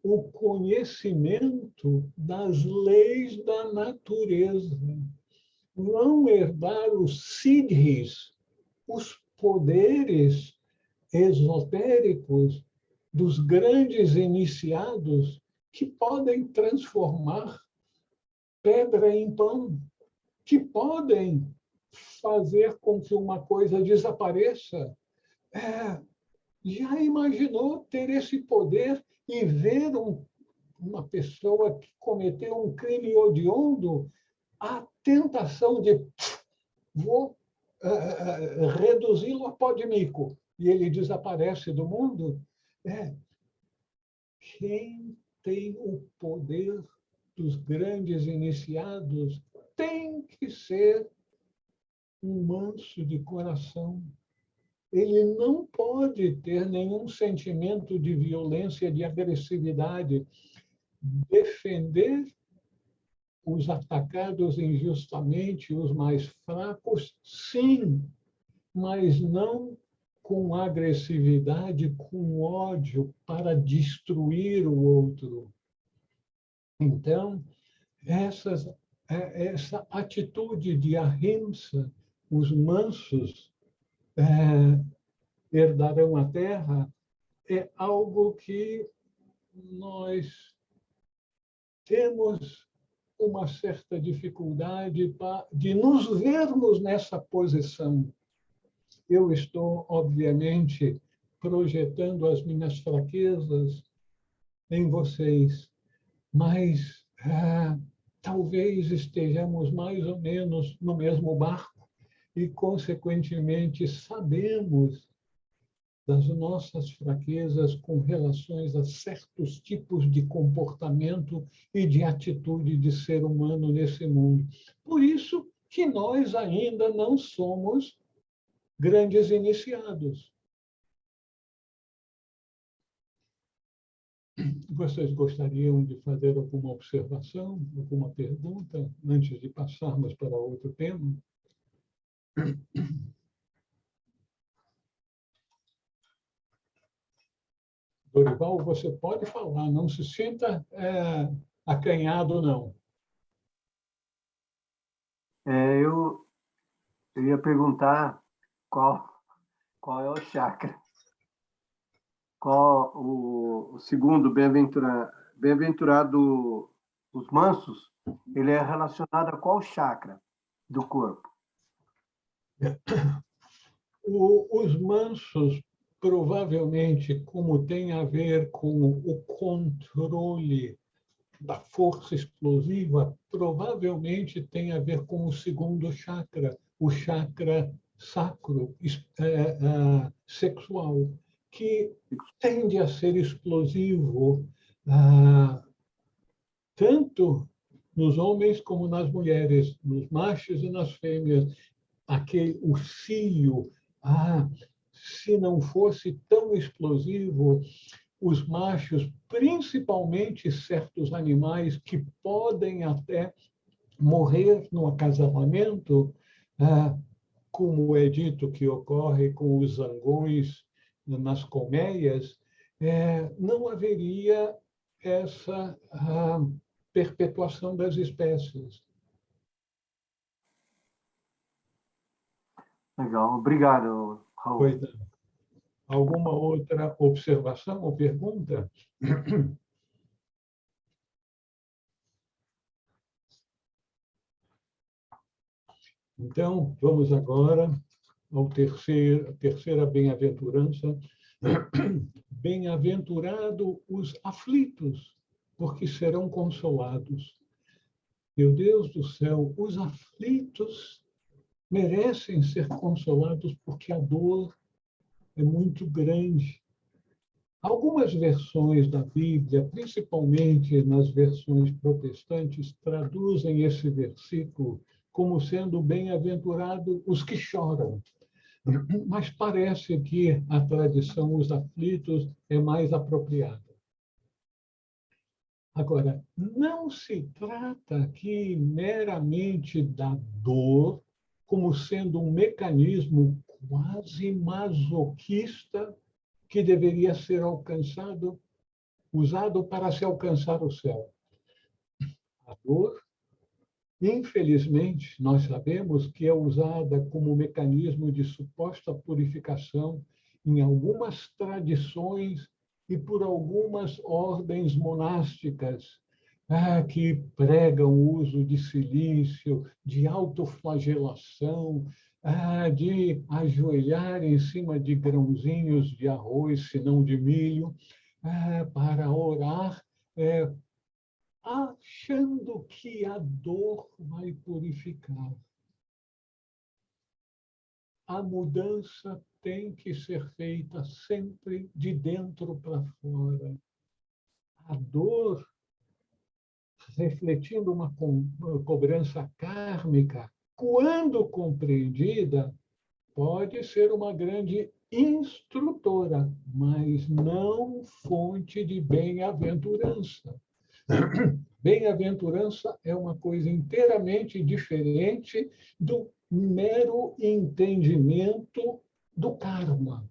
B: o conhecimento das leis da natureza. Vão herdar os siddhis, os poderes esotéricos dos grandes iniciados que podem transformar pedra em pão, que podem fazer com que uma coisa desapareça. Já imaginou ter esse poder e ver uma pessoa que cometeu um crime hediondo, a tentação de vou reduzi-lo a pó de mico e ele desaparece do mundo? Quem tem o poder dos grandes iniciados tem que ser um manso de coração. Ele não pode ter nenhum sentimento de violência, de agressividade. Defender os atacados injustamente, os mais fracos, sim, mas não com agressividade, com ódio, para destruir o outro. Então, essa atitude de ahimsa, os mansos herdarão a terra, é algo que nós temos uma certa dificuldade de nos vermos nessa posição. Eu estou, obviamente, projetando as minhas fraquezas em vocês, mas talvez estejamos mais ou menos no mesmo barco e, consequentemente, sabemos das nossas fraquezas com relações a certos tipos de comportamento e de atitude de ser humano nesse mundo. Por isso que nós ainda não somos grandes iniciados. Vocês gostariam de fazer alguma observação, alguma pergunta, antes de passarmos para outro tema? Dorival, você pode falar, não se sinta acanhado, não.
A: Eu ia perguntar qual é o chakra. Qual o segundo, bem-aventurado os mansos, ele é relacionado a qual chakra do corpo?
B: Os mansos, provavelmente, como tem a ver com o controle da força explosiva, provavelmente tem a ver com o segundo chakra, o chakra sacro, sexual, que tende a ser explosivo, tanto nos homens como nas mulheres, nos machos e nas fêmeas. O cio, se não fosse tão explosivo, os machos, principalmente certos animais que podem até morrer no acasalamento, como é dito que ocorre com os zangões nas colmeias, não haveria essa perpetuação das espécies.
A: Legal, obrigado, Raul.
B: Pois não. Alguma outra observação ou pergunta? Então, vamos agora ao terceira bem-aventurança. Bem-aventurado os aflitos, porque serão consolados. Meu Deus do céu, os aflitos merecem ser consolados porque a dor é muito grande. Algumas versões da Bíblia, principalmente nas versões protestantes, traduzem esse versículo como sendo bem-aventurado os que choram. Mas parece que a tradição os aflitos é mais apropriada. Agora, não se trata aqui meramente da dor como sendo um mecanismo quase masoquista que deveria ser usado para se alcançar o céu. A dor, infelizmente, nós sabemos que é usada como mecanismo de suposta purificação em algumas tradições e por algumas ordens monásticas que pregam o uso de silício, de autoflagelação, de ajoelhar em cima de grãozinhos de arroz, se não de milho, para orar, achando que a dor vai purificar. A mudança tem que ser feita sempre de dentro para fora. A dor, refletindo uma cobrança kármica, quando compreendida, pode ser uma grande instrutora, mas não fonte de bem-aventurança. Bem-aventurança é uma coisa inteiramente diferente do mero entendimento do karma,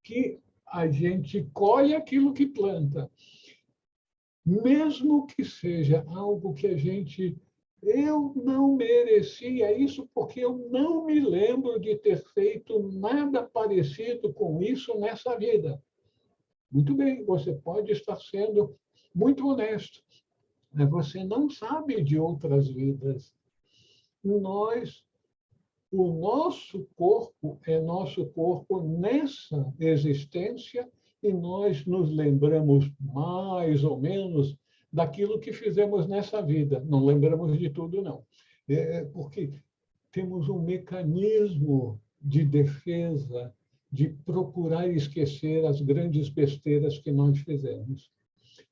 B: que a gente colhe aquilo que planta. Mesmo que seja algo que eu não merecia isso porque eu não me lembro de ter feito nada parecido com isso nessa vida. Muito bem, você pode estar sendo muito honesto, mas você não sabe de outras vidas. O nosso corpo é nosso corpo nessa existência e nós nos lembramos mais ou menos daquilo que fizemos nessa vida. Não lembramos de tudo, não. Porque temos um mecanismo de defesa, de procurar esquecer as grandes besteiras que nós fizemos.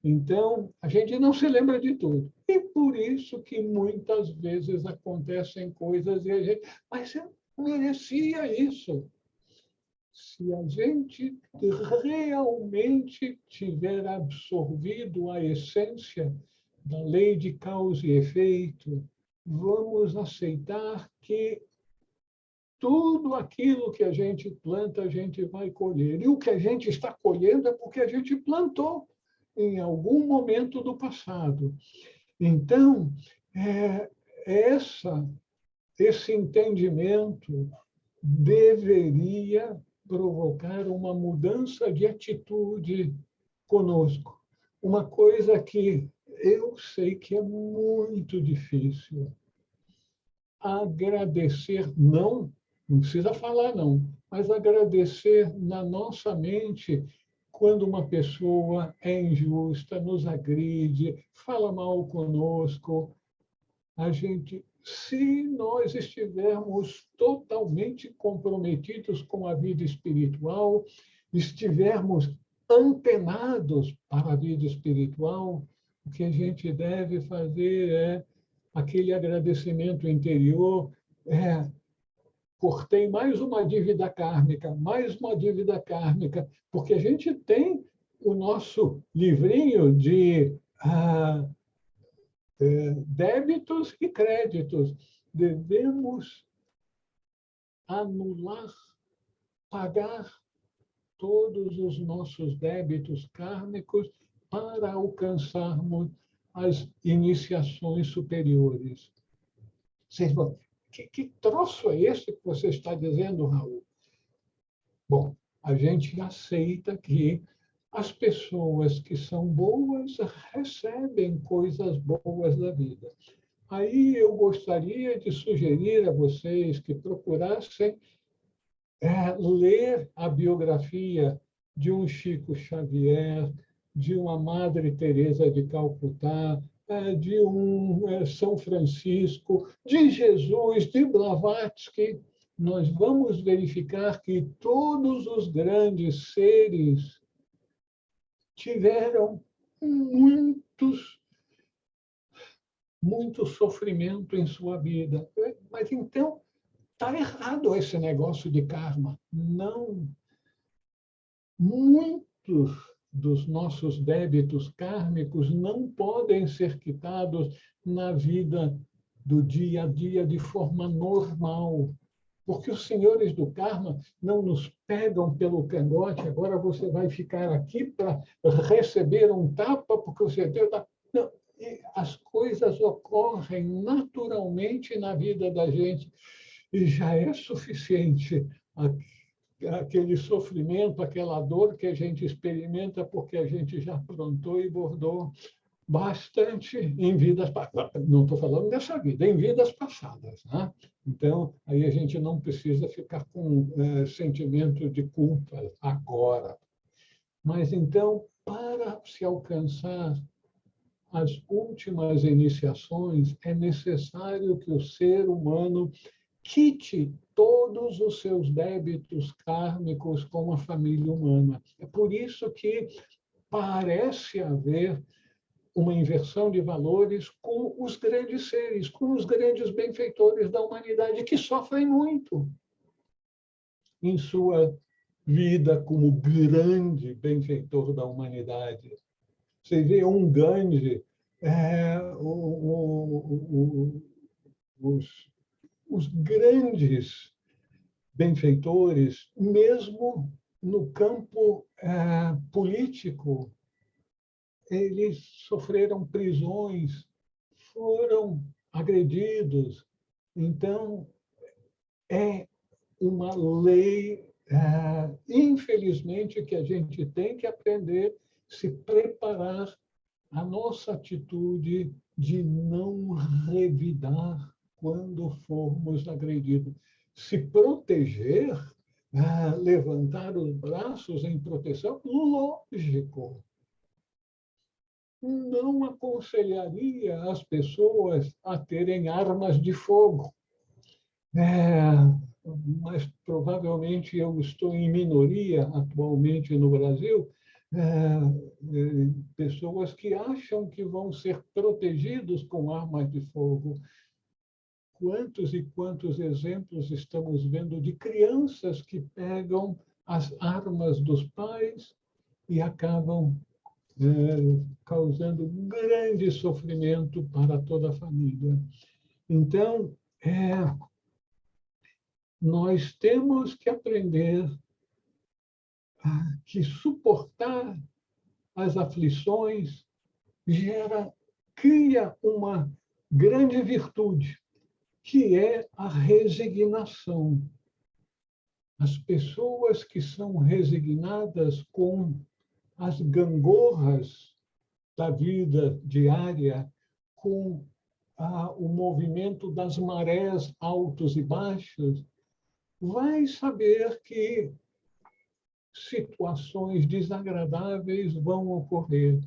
B: Então, a gente não se lembra de tudo. E por isso que muitas vezes acontecem coisas e a gente... Mas eu merecia isso. Se a gente realmente tiver absorvido a essência da lei de causa e efeito, vamos aceitar que tudo aquilo que a gente planta, a gente vai colher. E o que a gente está colhendo é porque a gente plantou em algum momento do passado. Então, esse entendimento deveria provocar uma mudança de atitude conosco. Uma coisa que eu sei que é muito difícil. Agradecer, não precisa falar não, mas agradecer na nossa mente quando uma pessoa é injusta, nos agride, fala mal conosco. A gente, se nós estivermos totalmente comprometidos com a vida espiritual, estivermos antenados para a vida espiritual, o que a gente deve fazer é aquele agradecimento interior, cortei mais uma dívida kármica, porque a gente tem o nosso livrinho de débitos e créditos. Devemos anular, pagar todos os nossos débitos kármicos para alcançarmos as iniciações superiores. Vocês vão, que troço é esse que você está dizendo, Raul? Bom, a gente aceita que as pessoas que são boas recebem coisas boas da vida. Aí eu gostaria de sugerir a vocês que procurassem ler a biografia de um Chico Xavier, de uma Madre Teresa de Calcutá, de um São Francisco, de Jesus, de Blavatsky. Nós vamos verificar que todos os grandes seres tiveram muito sofrimento em sua vida. Mas então está errado esse negócio de karma. Não. Muitos dos nossos débitos kármicos não podem ser quitados na vida do dia a dia de forma normal. Porque os senhores do karma não nos pegam pelo cangote, agora você vai ficar aqui para receber um tapa porque você deu. Não, as coisas ocorrem naturalmente na vida da gente e já é suficiente aquele sofrimento, aquela dor que a gente experimenta porque a gente já aprontou e bordou bastante em vidas passadas. Não estou falando dessa vida, em vidas passadas. Né? Então, aí a gente não precisa ficar com sentimento de culpa agora. Mas, então, para se alcançar as últimas iniciações, é necessário que o ser humano quite todos os seus débitos kármicos com a família humana. É por isso que parece haver uma inversão de valores com os grandes seres, com os grandes benfeitores da humanidade, que sofrem muito em sua vida como grande benfeitor da humanidade. Você vê um Gandhi, os grandes benfeitores, mesmo no campo político, eles sofreram prisões, foram agredidos. Então, é uma lei, infelizmente, que a gente tem que aprender a se preparar a nossa atitude de não revidar quando formos agredidos. Se proteger, levantar os braços em proteção, lógico. Não aconselharia as pessoas a terem armas de fogo. Mas provavelmente eu estou em minoria atualmente no Brasil, pessoas que acham que vão ser protegidos com armas de fogo. Quantos e quantos exemplos estamos vendo de crianças que pegam as armas dos pais e acabam causando grande sofrimento para toda a família. Então, nós temos que aprender que suportar as aflições cria uma grande virtude, que é a resignação. as pessoas que são resignadas com as gangorras da vida diária, com o movimento das marés altos e baixos, vai saber que situações desagradáveis vão ocorrer.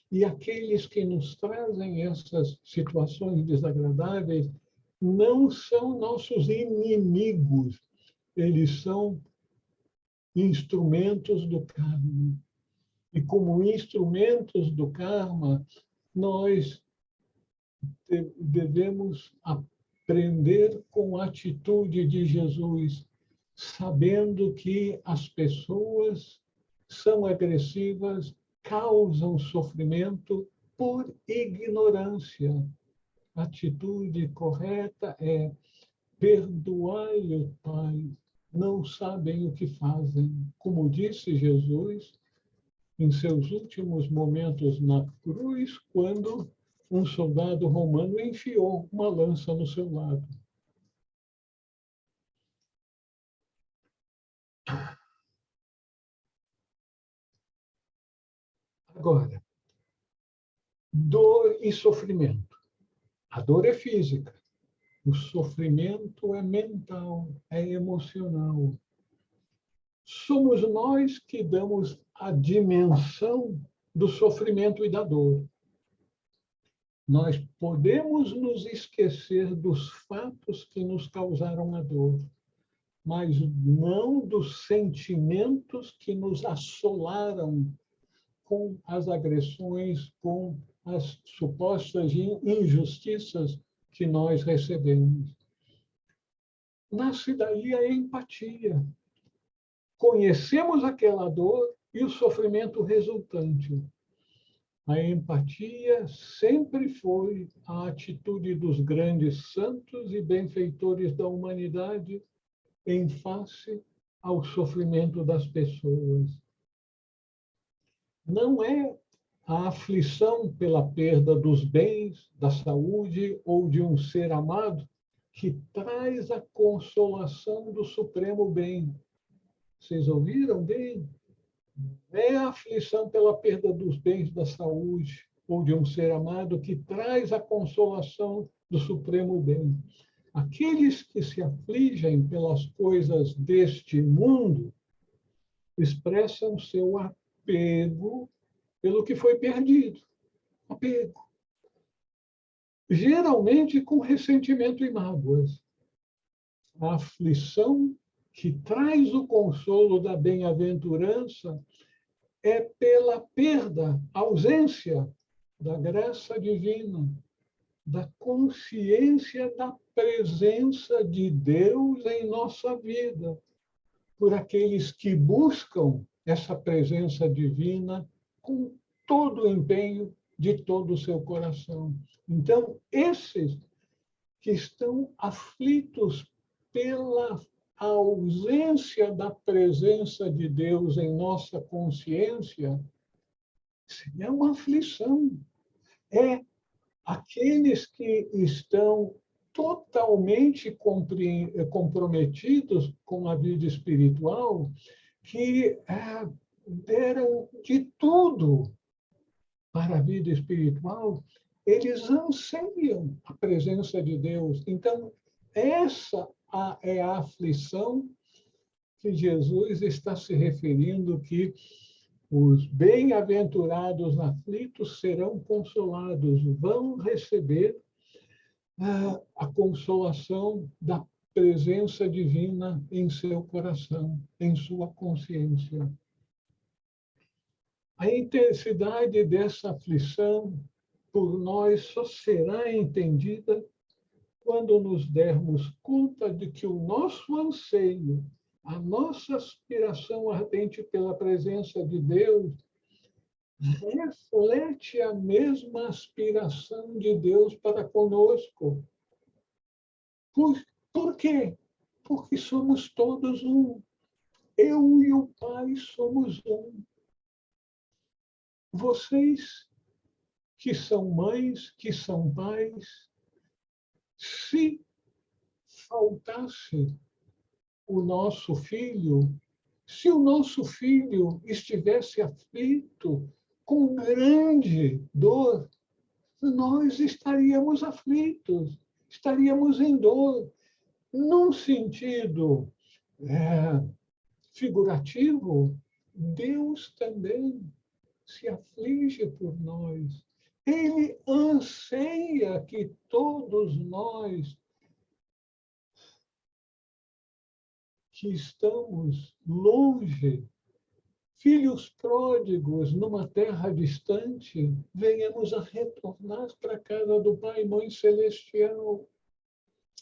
B: E aqueles que nos trazem essas situações desagradáveis não são nossos inimigos, eles são instrumentos do karma. E como instrumentos do karma, nós devemos aprender com a atitude de Jesus, sabendo que as pessoas são agressivas, causam sofrimento por ignorância. A atitude correta é: perdoai-o, Pai, não sabem o que fazem. Como disse Jesus em seus últimos momentos na cruz, quando um soldado romano enfiou uma lança no seu lado. Agora, dor e sofrimento. A dor é física, o sofrimento é mental, é emocional. Somos nós que damos a dimensão do sofrimento e da dor. Nós podemos nos esquecer dos fatos que nos causaram a dor, mas não dos sentimentos que nos assolaram com as agressões, com as supostas injustiças que nós recebemos. Nasce daí a empatia. Conhecemos aquela dor e o sofrimento resultante. A empatia sempre foi a atitude dos grandes santos e benfeitores da humanidade em face ao sofrimento das pessoas. Não é a aflição pela perda dos bens, da saúde ou de um ser amado que traz a consolação do supremo bem. Vocês ouviram bem? É a aflição pela perda dos bens, da saúde ou de um ser amado que traz a consolação do supremo bem. Aqueles que se afligem pelas coisas deste mundo expressam seu apego pelo que foi perdido. Apego. Geralmente com ressentimento e mágoas. A aflição que traz o consolo da bem-aventurança é pela perda, ausência da graça divina, da consciência da presença de Deus em nossa vida, por aqueles que buscam essa presença divina com todo o empenho de todo o seu coração. Então, esses que estão aflitos pela ausência da presença de Deus em nossa consciência, é uma aflição. É aqueles que estão totalmente comprometidos com a vida espiritual, que deram de tudo para a vida espiritual, eles anseiam a presença de Deus. Então, essa é a aflição que Jesus está se referindo, que os bem-aventurados aflitos serão consolados, vão receber a consolação da presença divina em seu coração, em sua consciência. A intensidade dessa aflição por nós só será entendida quando nos dermos conta de que o nosso anseio, a nossa aspiração ardente pela presença de Deus, reflete a mesma aspiração de Deus para conosco. Por quê? Porque somos todos um. Eu e o Pai somos um. Vocês que são mães, que são pais, se faltasse o nosso filho, se o nosso filho estivesse aflito, com grande dor, nós estaríamos aflitos, estaríamos em dor. Num sentido figurativo, Deus também se aflige por nós. Ele anseia que todos nós que estamos longe, filhos pródigos numa terra distante, venhamos a retornar para a casa do Pai e Mãe Celestial.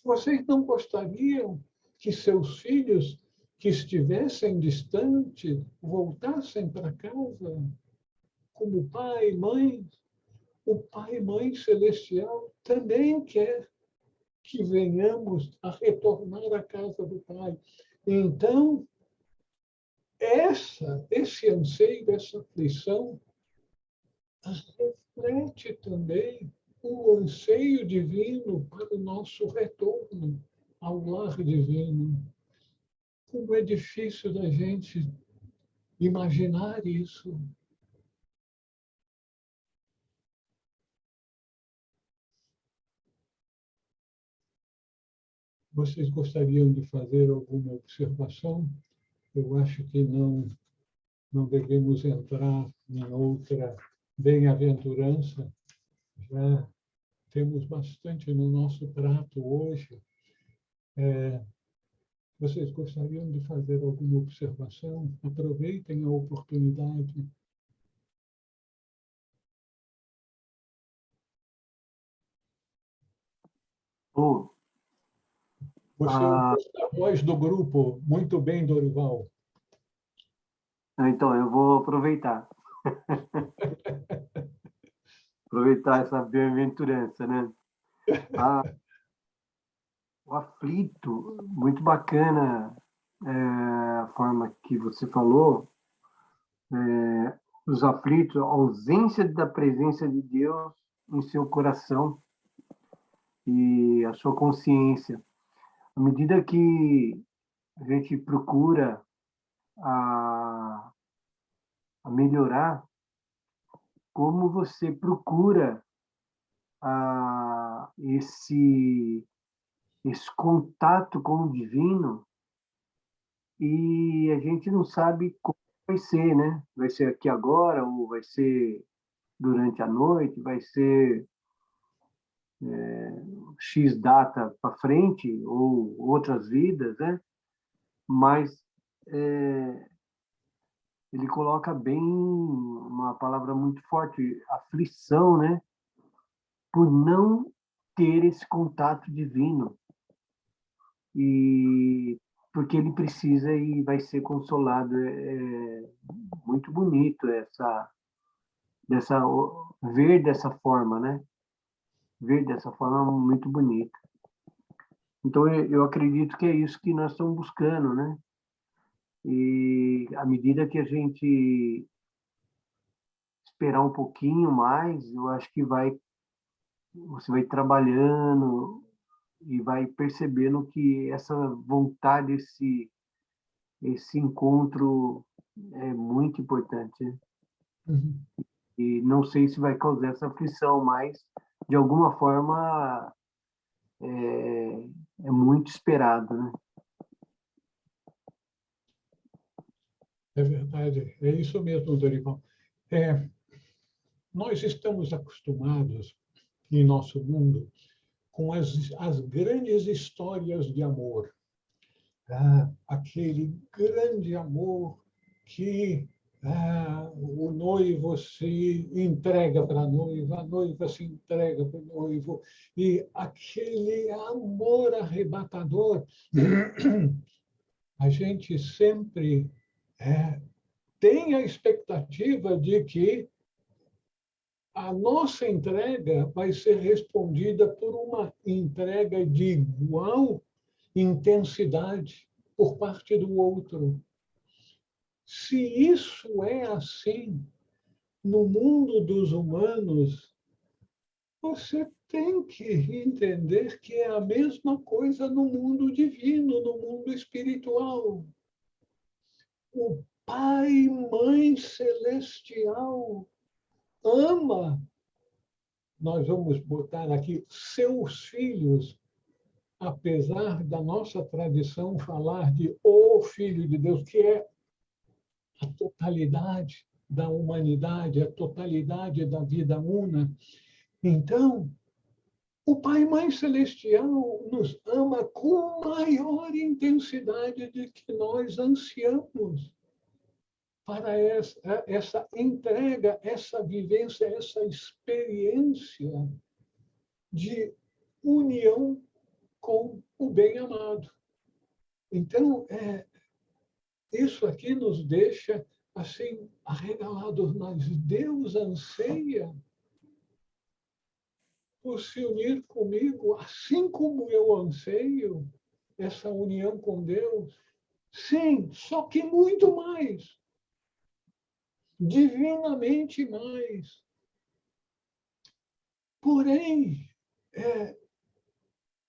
B: Vocês não gostariam que seus filhos que estivessem distantes voltassem para casa como pai e mãe? O Pai e Mãe Celestial também quer que venhamos a retornar à casa do Pai. Então, esse anseio, essa aflição, reflete também o anseio divino para o nosso retorno ao lar divino. Como é difícil da gente imaginar isso. Vocês gostariam de fazer alguma observação? Eu acho que não devemos entrar em outra bem-aventurança. Já temos bastante no nosso prato hoje. Vocês gostariam de fazer alguma observação? Aproveitem a oportunidade.
A: Oh,
B: Você é o porta-voz do grupo. Muito bem, Dorival.
A: então, eu vou aproveitar. Aproveitar essa bem-aventurança, né? O aflito, muito bacana a forma que você falou. Os aflitos, a ausência da presença de Deus em seu coração e a sua consciência. À medida que a gente procura a melhorar, como você procura esse contato com o divino, e a gente não sabe como vai ser, né? Vai ser aqui agora, ou vai ser durante a noite, vai ser X data para frente, ou outras vidas, né? Mas ele coloca bem uma palavra muito forte, aflição, né? Por não ter esse contato divino. E porque ele precisa e vai ser consolado. É muito bonito ver dessa forma, né? Ver dessa forma muito bonita. Então, eu acredito que é isso que nós estamos buscando, né? E à medida que a gente esperar um pouquinho mais, eu acho que você vai trabalhando e vai percebendo que essa vontade, esse encontro é muito importante, né?
B: Uhum.
A: E não sei se vai causar essa aflição, mas de alguma forma é muito esperado, né?
B: É verdade, é isso mesmo, Dorival. Nós estamos acostumados, em nosso mundo, com as grandes histórias de amor. Aquele grande amor que o noivo se entrega para a noiva se entrega para o noivo, e aquele amor arrebatador. A gente sempre tem a expectativa de que a nossa entrega vai ser respondida por uma entrega de igual intensidade por parte do outro. Se isso é assim no mundo dos humanos, você tem que entender que é a mesma coisa no mundo divino, no mundo espiritual. O Pai e Mãe Celestial ama, nós vamos botar aqui, seus filhos, apesar da nossa tradição falar de o Filho de Deus, que é a totalidade da humanidade, a totalidade da vida una. Então, o Pai e Mãe Celestial nos ama com maior intensidade do que nós ansiamos para essa entrega, essa vivência, essa experiência de união com o bem-amado. Então, isso aqui nos deixa assim arregalados, mas Deus anseia por se unir comigo, assim como eu anseio essa união com Deus. Sim, só que muito mais. Divinamente mais. Porém,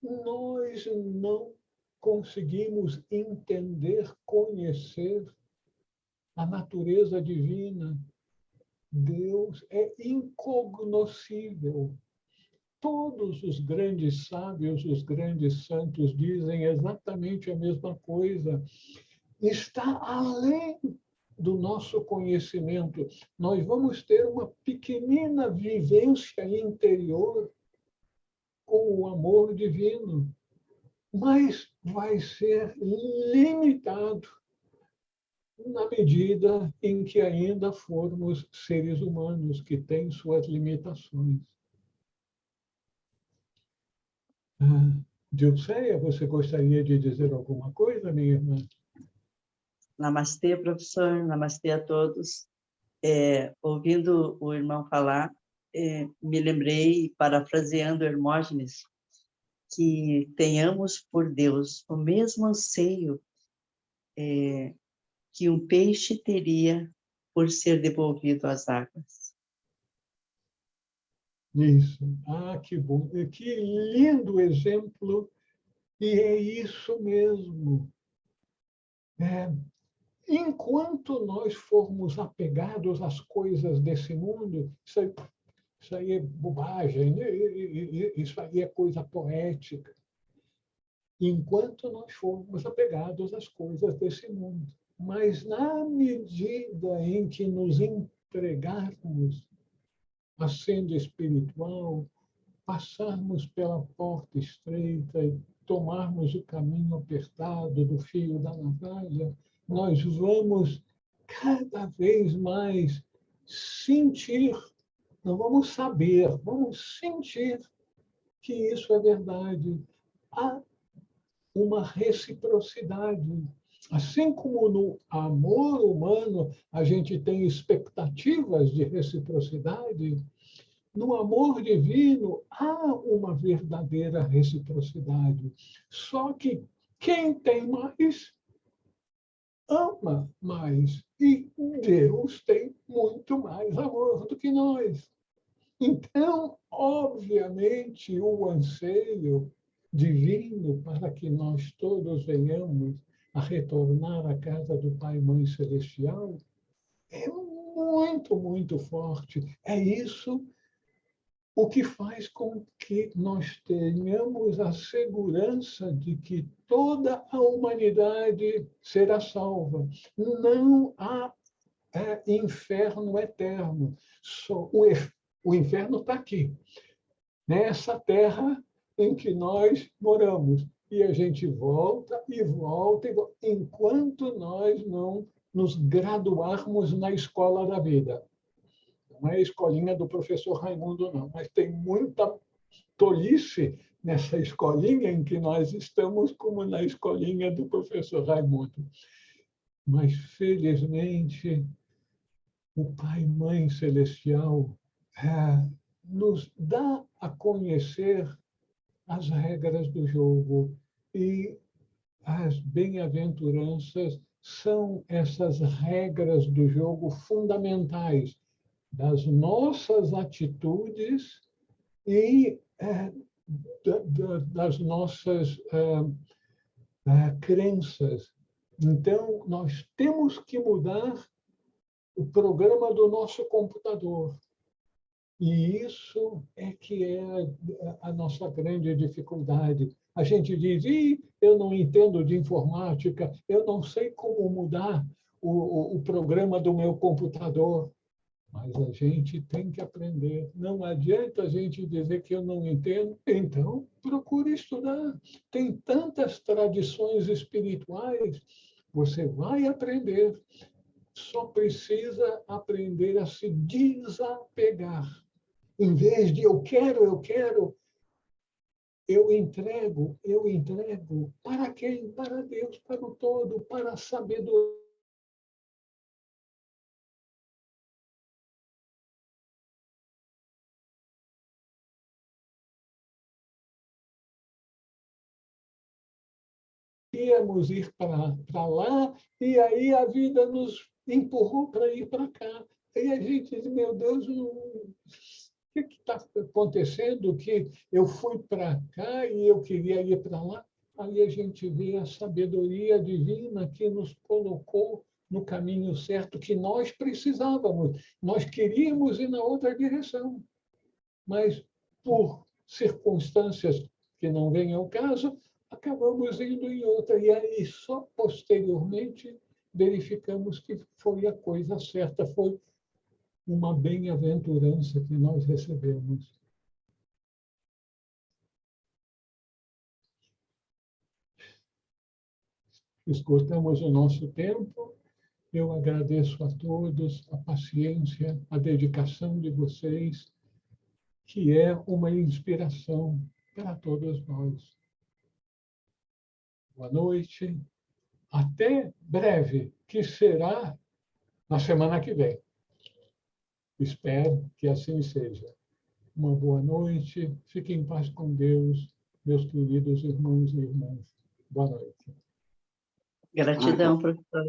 B: nós não conseguimos entender, conhecer a natureza divina. Deus é incognoscível. Todos os grandes sábios, os grandes santos dizem exatamente a mesma coisa. Está além do nosso conhecimento. Nós vamos ter uma pequenina vivência interior com o amor divino, mas vai ser limitado na medida em que ainda formos seres humanos que têm suas limitações. Dilceia, você gostaria de dizer alguma coisa, minha irmã?
E: Namastê, professor. Namastê a todos. Ouvindo o irmão falar, me lembrei, parafraseando Hermógenes, que tenhamos por Deus o mesmo anseio que um peixe teria por ser devolvido às águas.
B: Isso. Que bom. Que lindo exemplo. E é isso mesmo. Enquanto nós formos apegados às coisas desse mundo, isso aí é bobagem, isso aí é coisa poética. Enquanto nós formos apegados às coisas desse mundo. Mas na medida em que nos entregarmos a senda espiritual, passarmos pela porta estreita e tomarmos o caminho apertado do fio da navalha, nós vamos cada vez mais sentir, não vamos saber, vamos sentir que isso é verdade. Há uma reciprocidade. Assim como no amor humano a gente tem expectativas de reciprocidade, no amor divino há uma verdadeira reciprocidade. Só que quem tem mais, ama mais. E Deus tem muito mais amor do que nós. Então, obviamente, o anseio divino para que nós todos venhamos a retornar à casa do Pai e Mãe Celestial é muito, muito forte. É isso o que faz com que nós tenhamos a segurança de que toda a humanidade será salva. Não há inferno eterno. O inferno está aqui, nessa terra em que nós moramos. E a gente volta e volta, enquanto nós não nos graduarmos na escola da vida. Não é a escolinha do professor Raimundo, não, mas tem muita tolice nessa escolinha em que nós estamos, como na escolinha do professor Raimundo. Mas, felizmente, o Pai e Mãe Celestial nos dá a conhecer as regras do jogo, e as bem-aventuranças são essas regras do jogo fundamentais das nossas atitudes e das nossas crenças. Então, nós temos que mudar o programa do nosso computador. E isso é que é a nossa grande dificuldade. A gente diz, eu não entendo de informática, eu não sei como mudar o programa do meu computador. Mas a gente tem que aprender. Não adianta a gente dizer que eu não entendo. Então, procure estudar. Tem tantas tradições espirituais. Você vai aprender. Só precisa aprender a se desapegar. Em vez de eu quero, eu entrego. Para quem? Para Deus, para o todo, para a sabedoria. Íamos ir para lá, e aí a vida nos empurrou para ir para cá. Aí a gente diz, meu Deus, o que está acontecendo? Que eu fui para cá e eu queria ir para lá. Aí a gente vê a sabedoria divina que nos colocou no caminho certo que nós precisávamos. Nós queríamos ir na outra direção, mas por circunstâncias que não vêm ao caso, acabamos indo em outra. E aí, só posteriormente, verificamos que foi a coisa certa, foi uma bem-aventurança que nós recebemos. Esgotamos o nosso tempo. Eu agradeço a todos a paciência, a dedicação de vocês, que é uma inspiração para todos nós. Boa noite. Até breve, que será na semana que vem. Espero que assim seja. Uma boa noite. Fiquem em paz com Deus, meus queridos irmãos e irmãs. Boa noite.
E: Gratidão, professor.